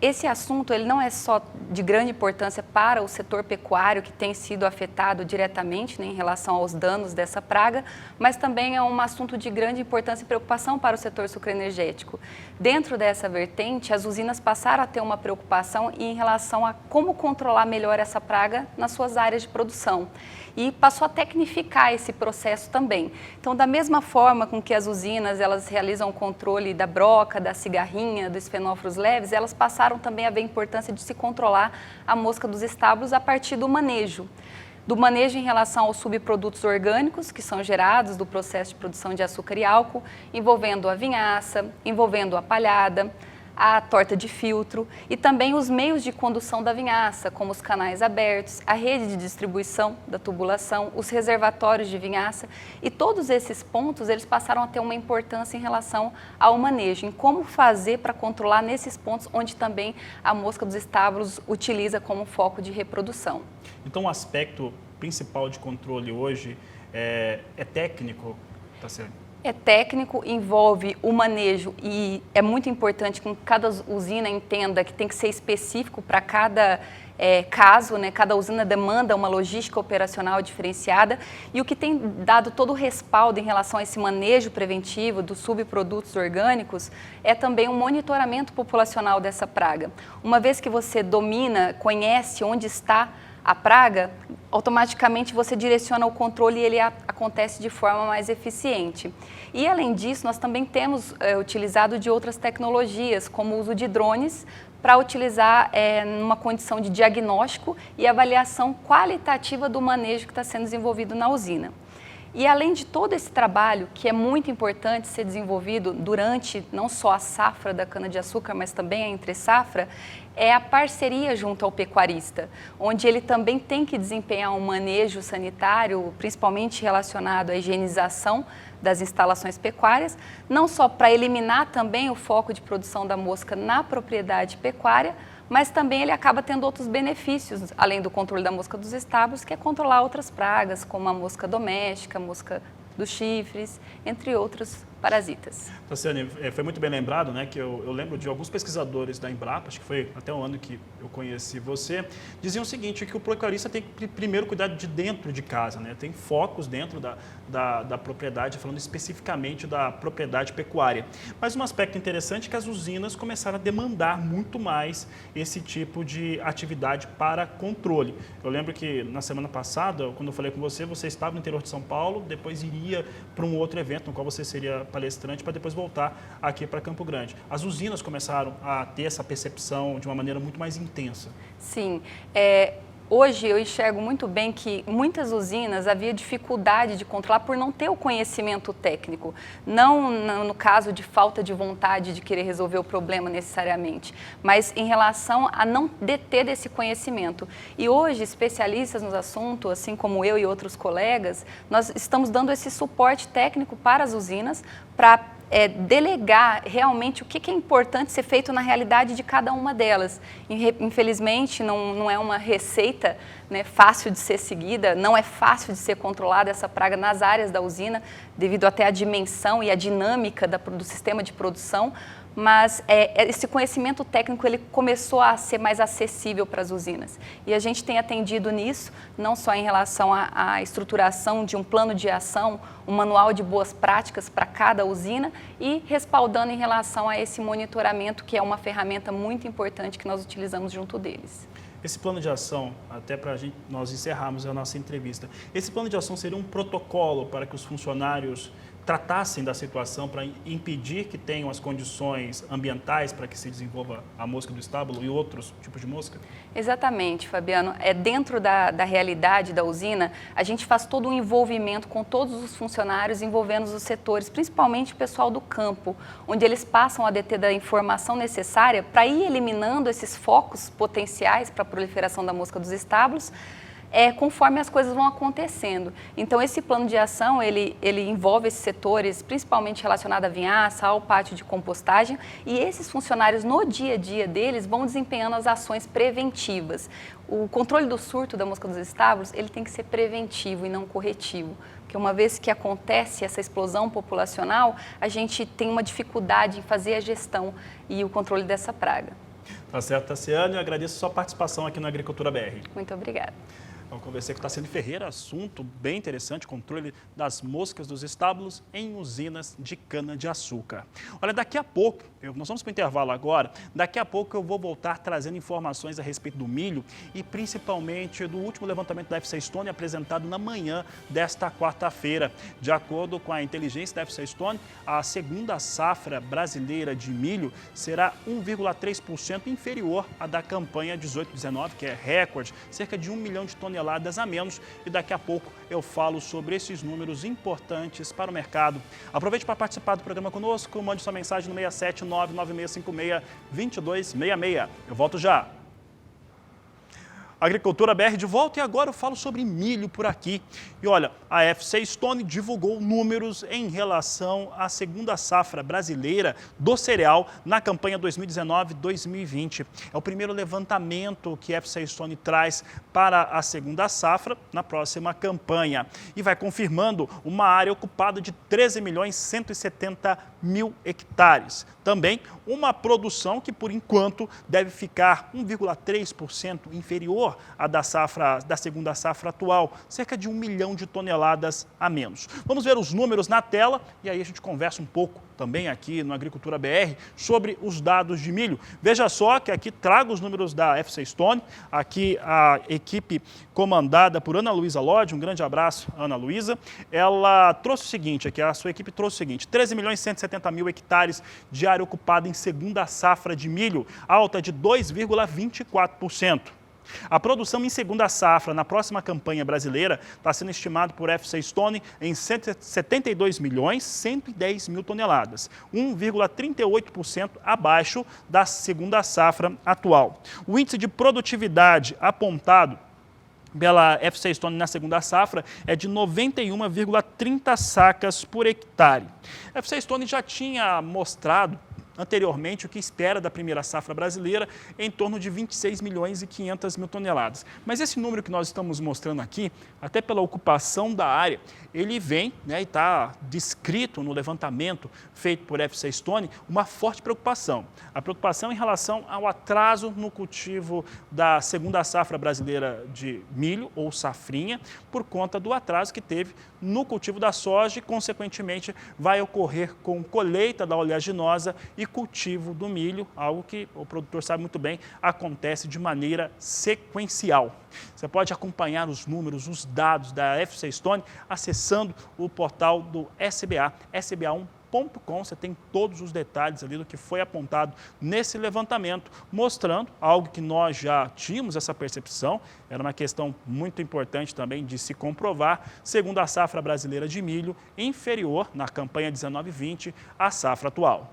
Esse assunto ele não é só de grande importância para o setor pecuário, que tem sido afetado diretamente, né, em relação aos danos dessa praga, mas também é um assunto de grande importância e preocupação para o setor sucroenergético. Dentro dessa vertente, as usinas passaram a ter uma preocupação em relação a como controlar melhor essa praga nas suas áreas de produção. E passou a tecnificar esse processo também. Então, da mesma forma com que as usinas elas realizam o controle da broca, da cigarrinha, dos fenóforos leves, elas passaram também a ver a importância de se controlar a mosca dos estábulos a partir do manejo. Do manejo em relação aos subprodutos orgânicos que são gerados do processo de produção de açúcar e álcool, envolvendo a vinhaça, envolvendo a palhada, a torta de filtro e também os meios de condução da vinhaça, como os canais abertos, a rede de distribuição da tubulação, os reservatórios de vinhaça, e todos esses pontos eles passaram a ter uma importância em relação ao manejo, em como fazer para controlar nesses pontos onde também a mosca dos estábulos utiliza como foco de reprodução. Então o aspecto principal de controle hoje é técnico, tá certo? É técnico, envolve o manejo e é muito importante que cada usina entenda que tem que ser específico para cada caso, né? Cada usina demanda uma logística operacional diferenciada e o que tem dado todo o respaldo em relação a esse manejo preventivo dos subprodutos orgânicos é também um monitoramento populacional dessa praga. Uma vez que você domina, conhece onde está a praga, automaticamente você direciona o controle e ele acontece de forma mais eficiente. E além disso, nós também temos utilizado de outras tecnologias, como o uso de drones, para utilizar numa condição de diagnóstico e avaliação qualitativa do manejo que está sendo desenvolvido na usina. E além de todo esse trabalho, que é muito importante ser desenvolvido durante não só a safra da cana-de-açúcar, mas também a entre-safra, é a parceria junto ao pecuarista, onde ele também tem que desempenhar um manejo sanitário, principalmente relacionado à higienização das instalações pecuárias, não só para eliminar também o foco de produção da mosca na propriedade pecuária, mas também ele acaba tendo outros benefícios, além do controle da mosca dos estábulos, que é controlar outras pragas, como a mosca doméstica, a mosca dos chifres, entre outros parasitas. Tassiane, foi muito bem lembrado, né, que eu lembro de alguns pesquisadores da Embrapa, acho que foi até o ano que eu conheci você, diziam o seguinte, que o pecuarista tem que primeiro cuidar de dentro de casa, né, tem focos dentro da propriedade, falando especificamente da propriedade pecuária. Mas um aspecto interessante é que as usinas começaram a demandar muito mais esse tipo de atividade para controle. Eu lembro que na semana passada, quando eu falei com você, você estava no interior de São Paulo, depois iria para um outro evento no qual você seria palestrante para depois voltar aqui para Campo Grande. As usinas começaram a ter essa percepção de uma maneira muito mais intensa. Sim, hoje eu enxergo muito bem que muitas usinas havia dificuldade de controlar por não ter o conhecimento técnico, não no caso de falta de vontade de querer resolver o problema necessariamente, mas em relação a não deter desse conhecimento. E hoje, especialistas no assunto, assim como eu e outros colegas, nós estamos dando esse suporte técnico para as usinas para delegar realmente o que é importante ser feito na realidade de cada uma delas. Infelizmente, não é uma receita, né, fácil de ser seguida, não é fácil de ser controlada essa praga nas áreas da usina, devido até à dimensão e à dinâmica do sistema de produção, mas esse conhecimento técnico ele começou a ser mais acessível para as usinas. E a gente tem atendido nisso, não só em relação à estruturação de um plano de ação, um manual de boas práticas para cada usina e respaldando em relação a esse monitoramento, que é uma ferramenta muito importante que nós utilizamos junto deles. Esse plano de ação, até para nós encerrarmos a nossa entrevista, esse plano de ação seria um protocolo para que os funcionários tratassem da situação para impedir que tenham as condições ambientais para que se desenvolva a mosca do estábulo e outros tipos de mosca? Exatamente, Fabiano. Dentro da realidade da usina, a gente faz todo um envolvimento com todos os funcionários, envolvendo os setores, principalmente o pessoal do campo, onde eles passam a deter da informação necessária para ir eliminando esses focos potenciais para a proliferação da mosca dos estábulos, conforme as coisas vão acontecendo. Então, esse plano de ação, ele envolve esses setores, principalmente relacionados à vinhaça, ao pátio de compostagem, e esses funcionários, no dia a dia deles, vão desempenhando as ações preventivas. O controle do surto da mosca dos estábulos, ele tem que ser preventivo e não corretivo, porque uma vez que acontece essa explosão populacional, a gente tem uma dificuldade em fazer a gestão e o controle dessa praga. Tá certo, Tassiane, eu agradeço a sua participação aqui no Agricultura BR. Muito obrigada. Eu conversei com o Tassiane Ferreira, assunto bem interessante, controle das moscas dos estábulos em usinas de cana-de-açúcar. Olha, daqui a pouco, nós vamos para o intervalo agora, daqui a pouco eu vou voltar trazendo informações a respeito do milho e principalmente do último levantamento da FCA Stone apresentado na manhã desta quarta-feira. De acordo com a inteligência da FCA Stone, a segunda safra brasileira de milho será 1,3% inferior à da campanha 18-19, que é recorde, cerca de 1 milhão de toneladas a menos, e daqui a pouco eu falo sobre esses números importantes para o mercado. Aproveite para participar do programa conosco, mande sua mensagem no 67996562266. Eu volto já. Agricultura BR de volta e agora eu falo sobre milho por aqui. E olha, a FCA Stone divulgou números em relação à segunda safra brasileira do cereal na campanha 2019-2020. É o primeiro levantamento que a FCA Stone traz para a segunda safra na próxima campanha. E vai confirmando uma área ocupada de 13.170.000 hectares. Também uma produção que, por enquanto, deve ficar 1,3% inferior à da segunda safra atual, cerca de 1 milhão de toneladas a menos. Vamos ver os números na tela e aí a gente conversa um pouco também aqui no Agricultura BR sobre os dados de milho. Veja só que aqui trago os números da FCA Stone, aqui a equipe comandada por Ana Luísa Lodge, um grande abraço, Ana Luísa. Ela trouxe o seguinte, aqui a sua equipe trouxe o seguinte, 13.170.000 hectares de área ocupada em segunda safra de milho, alta de 2,24%. A produção em segunda safra na próxima campanha brasileira está sendo estimada por FCA Stone em 72.110.000 toneladas, 1,38% abaixo da segunda safra atual. O índice de produtividade apontado pela FCA Stone na segunda safra é de 91,30 sacas por hectare. A FCA Stone já tinha mostrado anteriormente o que espera da primeira safra brasileira em torno de 26.500.000 toneladas. Mas esse número que nós estamos mostrando aqui, até pela ocupação da área, ele vem, né, e está descrito no levantamento feito por FCA Stone, uma forte preocupação. A preocupação em relação ao atraso no cultivo da segunda safra brasileira de milho ou safrinha, por conta do atraso que teve no cultivo da soja e, consequentemente, vai ocorrer com colheita da oleaginosa e cultivo do milho, algo que o produtor sabe muito bem, acontece de maneira sequencial. Você pode acompanhar os números, os dados da FCA Stone acessando o portal do SBA, sba1.com. Você tem todos os detalhes ali do que foi apontado nesse levantamento, mostrando algo que nós já tínhamos essa percepção, era uma questão muito importante também de se comprovar, segundo a safra brasileira de milho, inferior na campanha 19-20 à safra atual.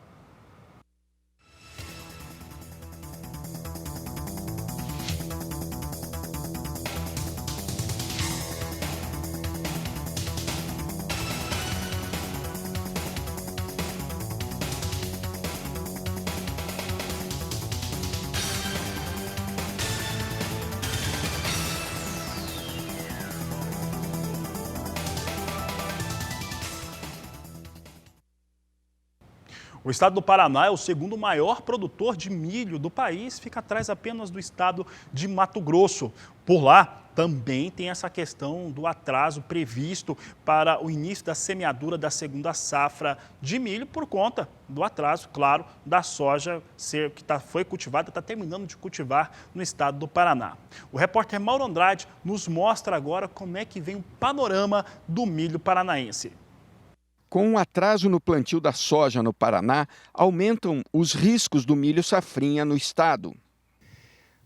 O estado do Paraná é o segundo maior produtor de milho do país, fica atrás apenas do estado de Mato Grosso. Por lá, também tem essa questão do atraso previsto para o início da semeadura da segunda safra de milho por conta do atraso, claro, da soja que foi cultivada, está terminando de cultivar no estado do Paraná. O repórter Mauro Andrade nos mostra agora como é que vem o panorama do milho paranaense. Com um atraso no plantio da soja no Paraná, aumentam os riscos do milho safrinha no estado.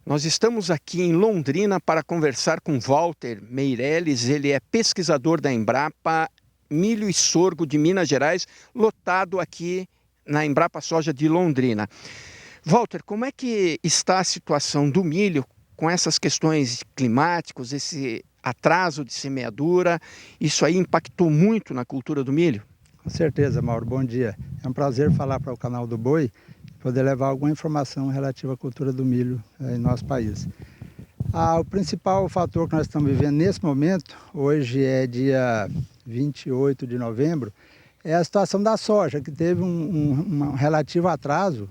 Nós estamos aqui em Londrina para conversar com Walter Meirelles, ele é pesquisador da Embrapa Milho e Sorgo de Minas Gerais, lotado aqui na Embrapa Soja de Londrina. Walter, como é que está a situação do milho com essas questões climáticas, esse atraso de semeadura? Isso aí impactou muito na cultura do milho? Com certeza, Mauro. Bom dia. É um prazer falar para o canal do Boi, poder levar alguma informação relativa à cultura do milho em nosso país. O principal fator que nós estamos vivendo nesse momento, hoje é dia 28 de novembro, é a situação da soja, que teve um relativo atraso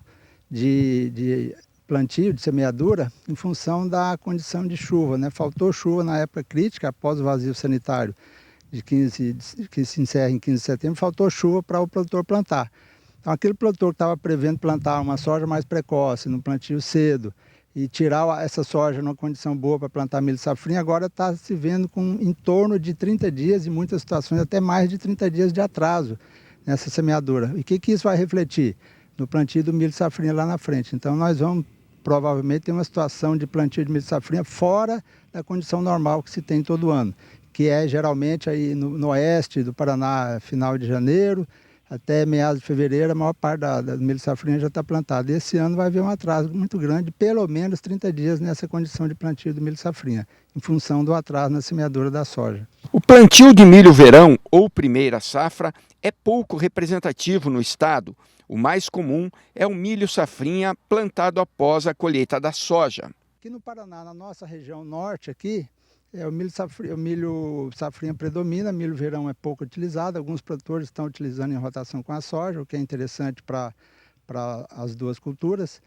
de plantio, de semeadura, em função da condição de chuva, né? Faltou chuva na época crítica, após o vazio sanitário, que se encerra em 15 de setembro, faltou chuva para o produtor plantar. Então, aquele produtor que estava prevendo plantar uma soja mais precoce, no plantio cedo, e tirar essa soja numa condição boa para plantar milho safrinha, agora está se vendo com em torno de 30 dias, em muitas situações até mais de 30 dias de atraso nessa semeadura. E o que isso vai refletir? No plantio do milho safrinha lá na frente. Então, nós vamos provavelmente ter uma situação de plantio de milho safrinha fora da condição normal que se tem todo ano, que é geralmente aí no oeste do Paraná, final de janeiro, até meados de fevereiro, a maior parte do milho safrinha já está plantado. E esse ano vai haver um atraso muito grande, pelo menos 30 dias nessa condição de plantio do milho safrinha, em função do atraso na semeadura da soja. O plantio de milho verão ou primeira safra é pouco representativo no estado. O mais comum é o milho safrinha plantado após a colheita da soja. Aqui no Paraná, na nossa região norte aqui, o milho safrinha predomina, milho verão é pouco utilizado, alguns produtores estão utilizando em rotação com a soja, o que é interessante para as duas culturas,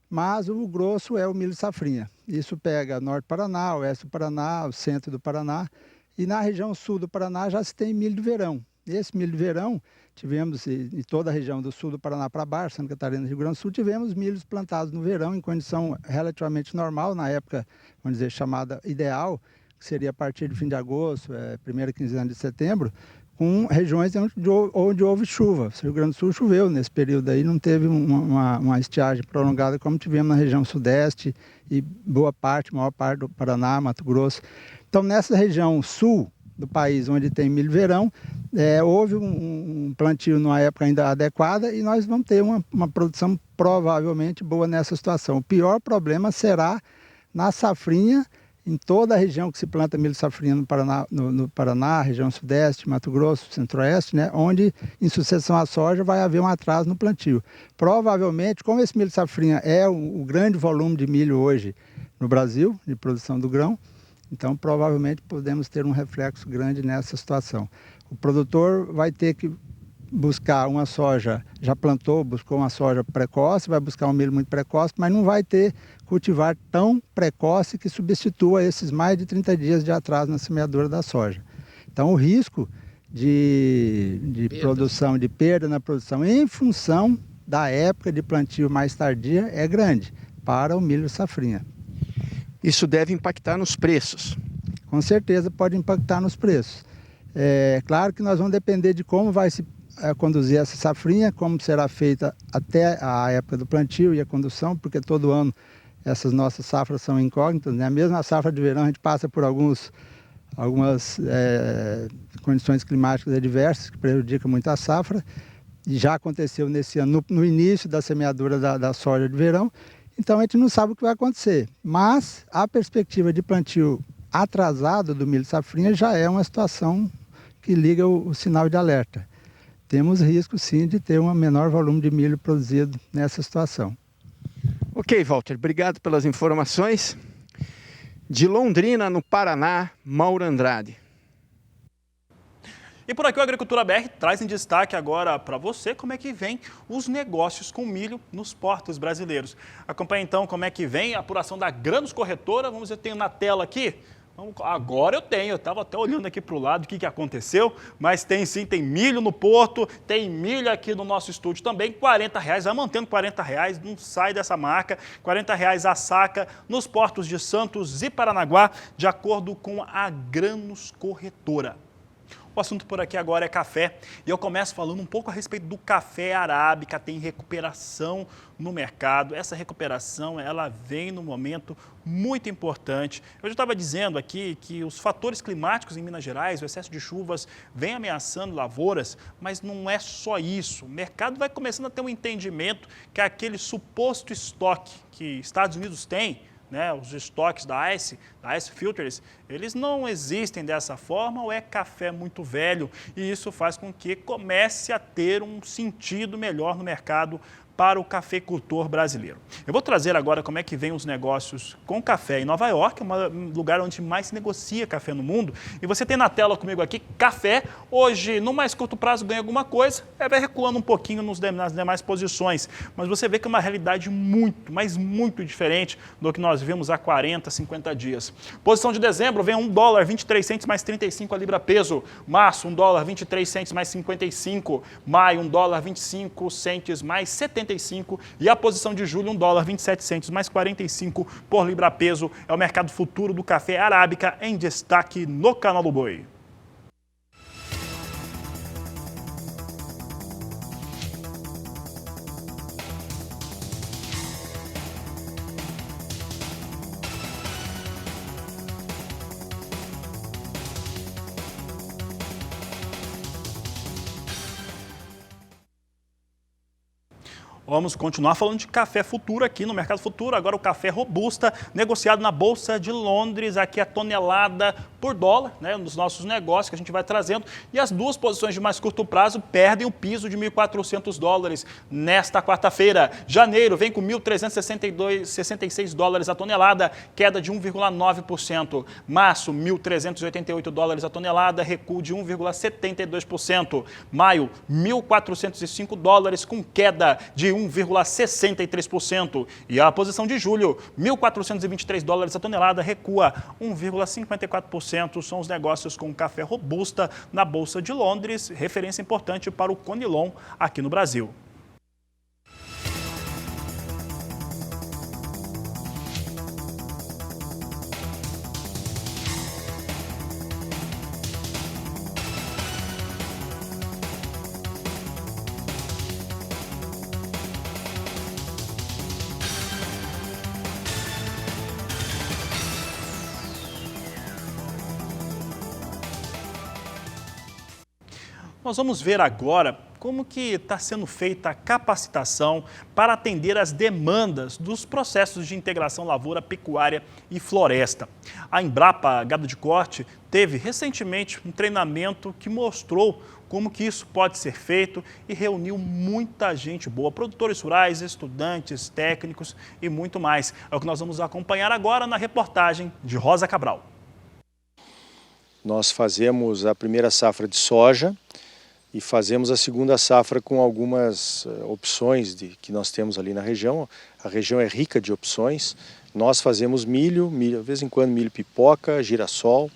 mas o grosso é o milho safrinha. Isso pega norte do Paraná, oeste do Paraná, o centro do Paraná, e na região sul do Paraná já se tem milho de verão. Esse milho de verão, tivemos em toda a região do sul do Paraná para baixo, Santa Catarina e Rio Grande do Sul, tivemos milhos plantados no verão em condição relativamente normal, na época, vamos dizer, chamada ideal, que seria a partir de fim de agosto, primeira quinzena de setembro, com regiões onde houve chuva. O Rio Grande do Sul choveu nesse período aí, não teve uma estiagem prolongada como tivemos na região sudeste e maior parte do Paraná, Mato Grosso. Então, nessa região sul do país, onde tem milho verão, houve um plantio numa época ainda adequada e nós vamos ter uma produção provavelmente boa nessa situação. O pior problema será na safrinha, em toda a região que se planta milho safrinha no Paraná, região sudeste, Mato Grosso, centro-oeste, né, onde, em sucessão à soja, vai haver um atraso no plantio. Provavelmente, como esse milho safrinha é o grande volume de milho hoje no Brasil, de produção do grão, então provavelmente podemos ter um reflexo grande nessa situação. O produtor vai ter que buscar uma soja, buscou uma soja precoce, vai buscar um milho muito precoce, mas não vai ter cultivar tão precoce que substitua esses mais de 30 dias de atraso na semeadura da soja. Então o risco de produção, de perda na produção em função da época de plantio mais tardia é grande para o milho safrinha. Isso deve impactar nos preços? Com certeza pode impactar nos preços. É claro que nós vamos depender de como vai se conduzir essa safrinha, como será feita até a época do plantio e a condução, porque todo ano essas nossas safras são incógnitas, né? Mesmo a safra de verão a gente passa por algumas condições climáticas adversas que prejudicam muito a safra, e já aconteceu nesse ano, no início da semeadura da soja de verão, então a gente não sabe o que vai acontecer, mas a perspectiva de plantio atrasado do milho safrinha já é uma situação que liga o sinal de alerta. Temos risco sim de ter um menor volume de milho produzido nessa situação. Ok, Walter, obrigado pelas informações. De Londrina, no Paraná, Mauro Andrade. E por aqui o Agricultura BR traz em destaque agora para você como é que vem os negócios com milho nos portos brasileiros. Acompanhe então como é que vem a apuração da Grãos Corretora. Vamos ver, tenho na tela aqui. Agora eu estava até olhando aqui para o lado o que aconteceu, mas tem sim, tem milho no porto, tem milho aqui no nosso estúdio também, R$40, vai mantendo R$40, não sai dessa marca, R$40 a saca nos portos de Santos e Paranaguá, de acordo com a Grãos Corretora. O assunto por aqui agora é café e eu começo falando um pouco a respeito do café arábica. Tem recuperação no mercado. Essa recuperação ela vem num momento muito importante. Eu já estava dizendo aqui que os fatores climáticos em Minas Gerais, o excesso de chuvas, vem ameaçando lavouras, mas não é só isso. O mercado vai começando a ter um entendimento que aquele suposto estoque que Estados Unidos tem, né, os estoques da Ice Filters, eles não existem dessa forma ou é café muito velho e isso faz com que comece a ter um sentido melhor no mercado para o cafeicultor brasileiro. Eu vou trazer agora como é que vem os negócios com café em Nova York, um lugar onde mais se negocia café no mundo. E você tem na tela comigo aqui café, hoje no mais curto prazo ganha alguma coisa, vai recuando um pouquinho nas demais posições. Mas você vê que é uma realidade muito, mas muito diferente do que nós vimos há 40, 50 dias. Posição de dezembro vem $1, 23 centes mais 35 a libra peso. Março, $1, 23 centes mais 55. Maio, $1, 25 centes mais 75. E a posição de julho, $1, 27 centes mais 45 por libra peso. É o mercado futuro do café arábica em destaque no Canal do Boi. Vamos continuar falando de café futuro aqui no Mercado Futuro. Agora o café robusta, negociado na Bolsa de Londres, aqui a tonelada por dólar, né, nos nossos negócios que a gente vai trazendo. E as duas posições de mais curto prazo perdem o piso de $1.400 nesta quarta-feira. Janeiro vem com $1.366 a tonelada, queda de 1,9%. Março, $1.388 a tonelada, recuo de 1,72%. Maio, $1.405 com queda de 1,63%. E a posição de julho, $1.423 a tonelada, recua 1,54%. São os negócios com café robusta na Bolsa de Londres, referência importante para o Conilon aqui no Brasil. Nós vamos ver agora como que está sendo feita a capacitação para atender às demandas dos processos de integração lavoura, pecuária e floresta. A Embrapa Gado de Corte teve recentemente um treinamento que mostrou como que isso pode ser feito e reuniu muita gente boa, produtores rurais, estudantes, técnicos e muito mais. É o que nós vamos acompanhar agora na reportagem de Rosa Cabral. Nós fazemos a primeira safra de soja e fazemos a segunda safra com algumas opções que nós temos ali na região. A região é rica de opções. Nós fazemos milho, de vez em quando milho pipoca, girassol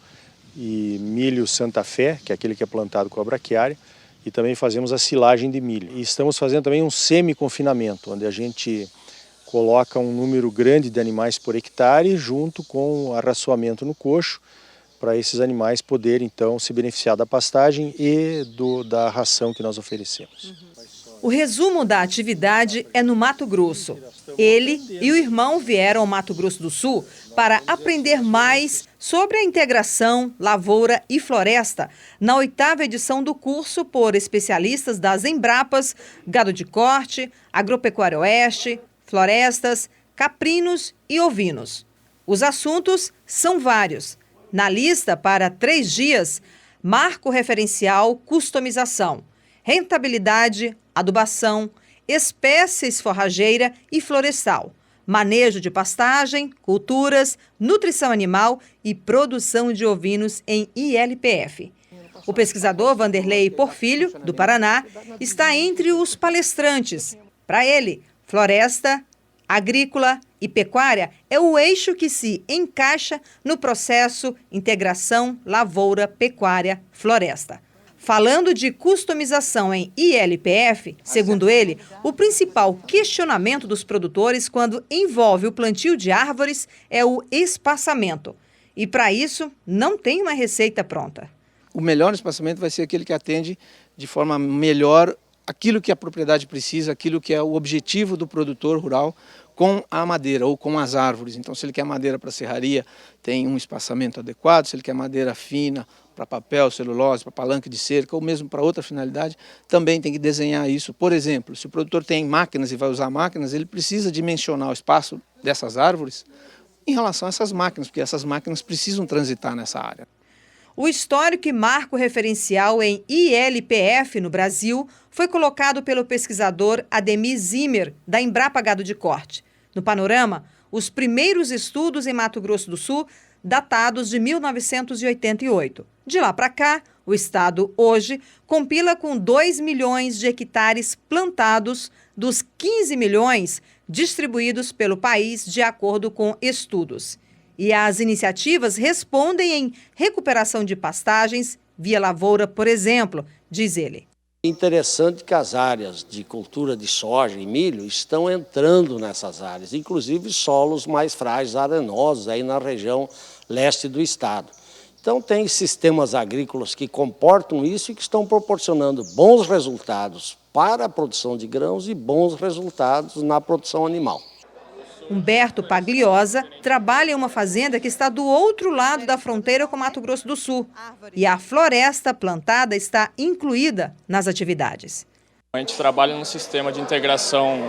e milho Santa Fé, que é aquele que é plantado com a braquiária, e também fazemos a silagem de milho. E estamos fazendo também um semi-confinamento, onde a gente coloca um número grande de animais por hectare junto com o arraçoamento no coxo, para esses animais poderem, então, se beneficiar da pastagem e da ração que nós oferecemos. O resumo da atividade é no Mato Grosso. Ele e o irmão vieram ao Mato Grosso do Sul para aprender mais sobre a integração lavoura e floresta na 8ª edição do curso por especialistas das Embrapas, Gado de Corte, Agropecuária Oeste, Florestas, Caprinos e Ovinos. Os assuntos são vários. Na lista, para 3 dias, marco referencial customização, rentabilidade, adubação, espécies forrageira e florestal, manejo de pastagem, culturas, nutrição animal e produção de ovinos em ILPF. O pesquisador Vanderlei Porfílio, do Paraná, está entre os palestrantes. Para ele, floresta, agrícola e pecuária é o eixo que se encaixa no processo integração lavoura-pecuária-floresta. Falando de customização em ILPF, segundo ele, o principal questionamento dos produtores quando envolve o plantio de árvores é o espaçamento. E para isso, não tem uma receita pronta. O melhor espaçamento vai ser aquele que atende de forma melhor aquilo que a propriedade precisa, aquilo que é o objetivo do produtor rural com a madeira ou com as árvores. Então, se ele quer madeira para serraria, tem um espaçamento adequado. Se ele quer madeira fina para papel, celulose, para palanque de cerca ou mesmo para outra finalidade, também tem que desenhar isso. Por exemplo, se o produtor tem máquinas e vai usar máquinas, ele precisa dimensionar o espaço dessas árvores em relação a essas máquinas, porque essas máquinas precisam transitar nessa área. O histórico e marco referencial em ILPF no Brasil foi colocado pelo pesquisador Ademir Zimmer, da Embrapa Gado de Corte. No panorama, os primeiros estudos em Mato Grosso do Sul, datados de 1988. De lá para cá, o estado hoje compila com 2 milhões de hectares plantados dos 15 milhões distribuídos pelo país de acordo com estudos. E as iniciativas respondem em recuperação de pastagens via lavoura, por exemplo, diz ele. Interessante que as áreas de cultura de soja e milho estão entrando nessas áreas, inclusive solos mais frágeis, arenosos, aí na região leste do estado. Então tem sistemas agrícolas que comportam isso e que estão proporcionando bons resultados para a produção de grãos e bons resultados na produção animal. Humberto Pagliosa trabalha em uma fazenda que está do outro lado da fronteira com Mato Grosso do Sul. E a floresta plantada está incluída nas atividades. A gente trabalha num sistema de integração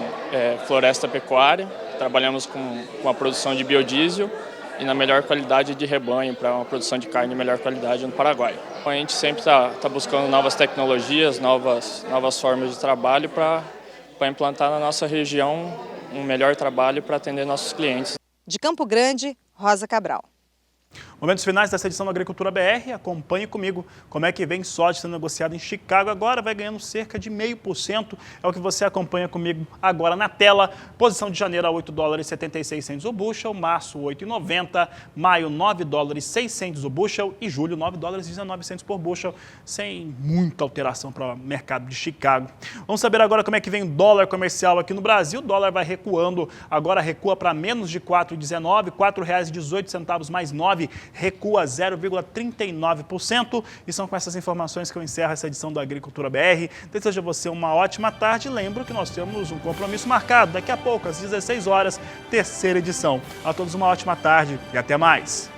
floresta-pecuária. Trabalhamos com a produção de biodiesel e na melhor qualidade de rebanho para uma produção de carne de melhor qualidade no Paraguai. A gente sempre está buscando novas tecnologias, novas formas de trabalho para implantar na nossa região um melhor trabalho para atender nossos clientes. De Campo Grande, Rosa Cabral. Momentos finais dessa edição da Agricultura BR, acompanhe comigo como é que vem soja sendo negociado em Chicago. Agora vai ganhando cerca de 0,5%, é o que você acompanha comigo agora na tela. Posição de janeiro a $8,76 o bushel, março $8,90, maio $9,06 o bushel e julho $9,19 por bushel, sem muita alteração para o mercado de Chicago. Vamos saber agora como é que vem o dólar comercial aqui no Brasil. O dólar vai recuando, agora recua para menos de R$4,19, R$4,18 mais 9, recua 0,39%. E são com essas informações que eu encerro essa edição da Agricultura BR. Desejo a você uma ótima tarde. Lembro que nós temos um compromisso marcado daqui a pouco, às 16 horas, terceira edição. A todos uma ótima tarde e até mais.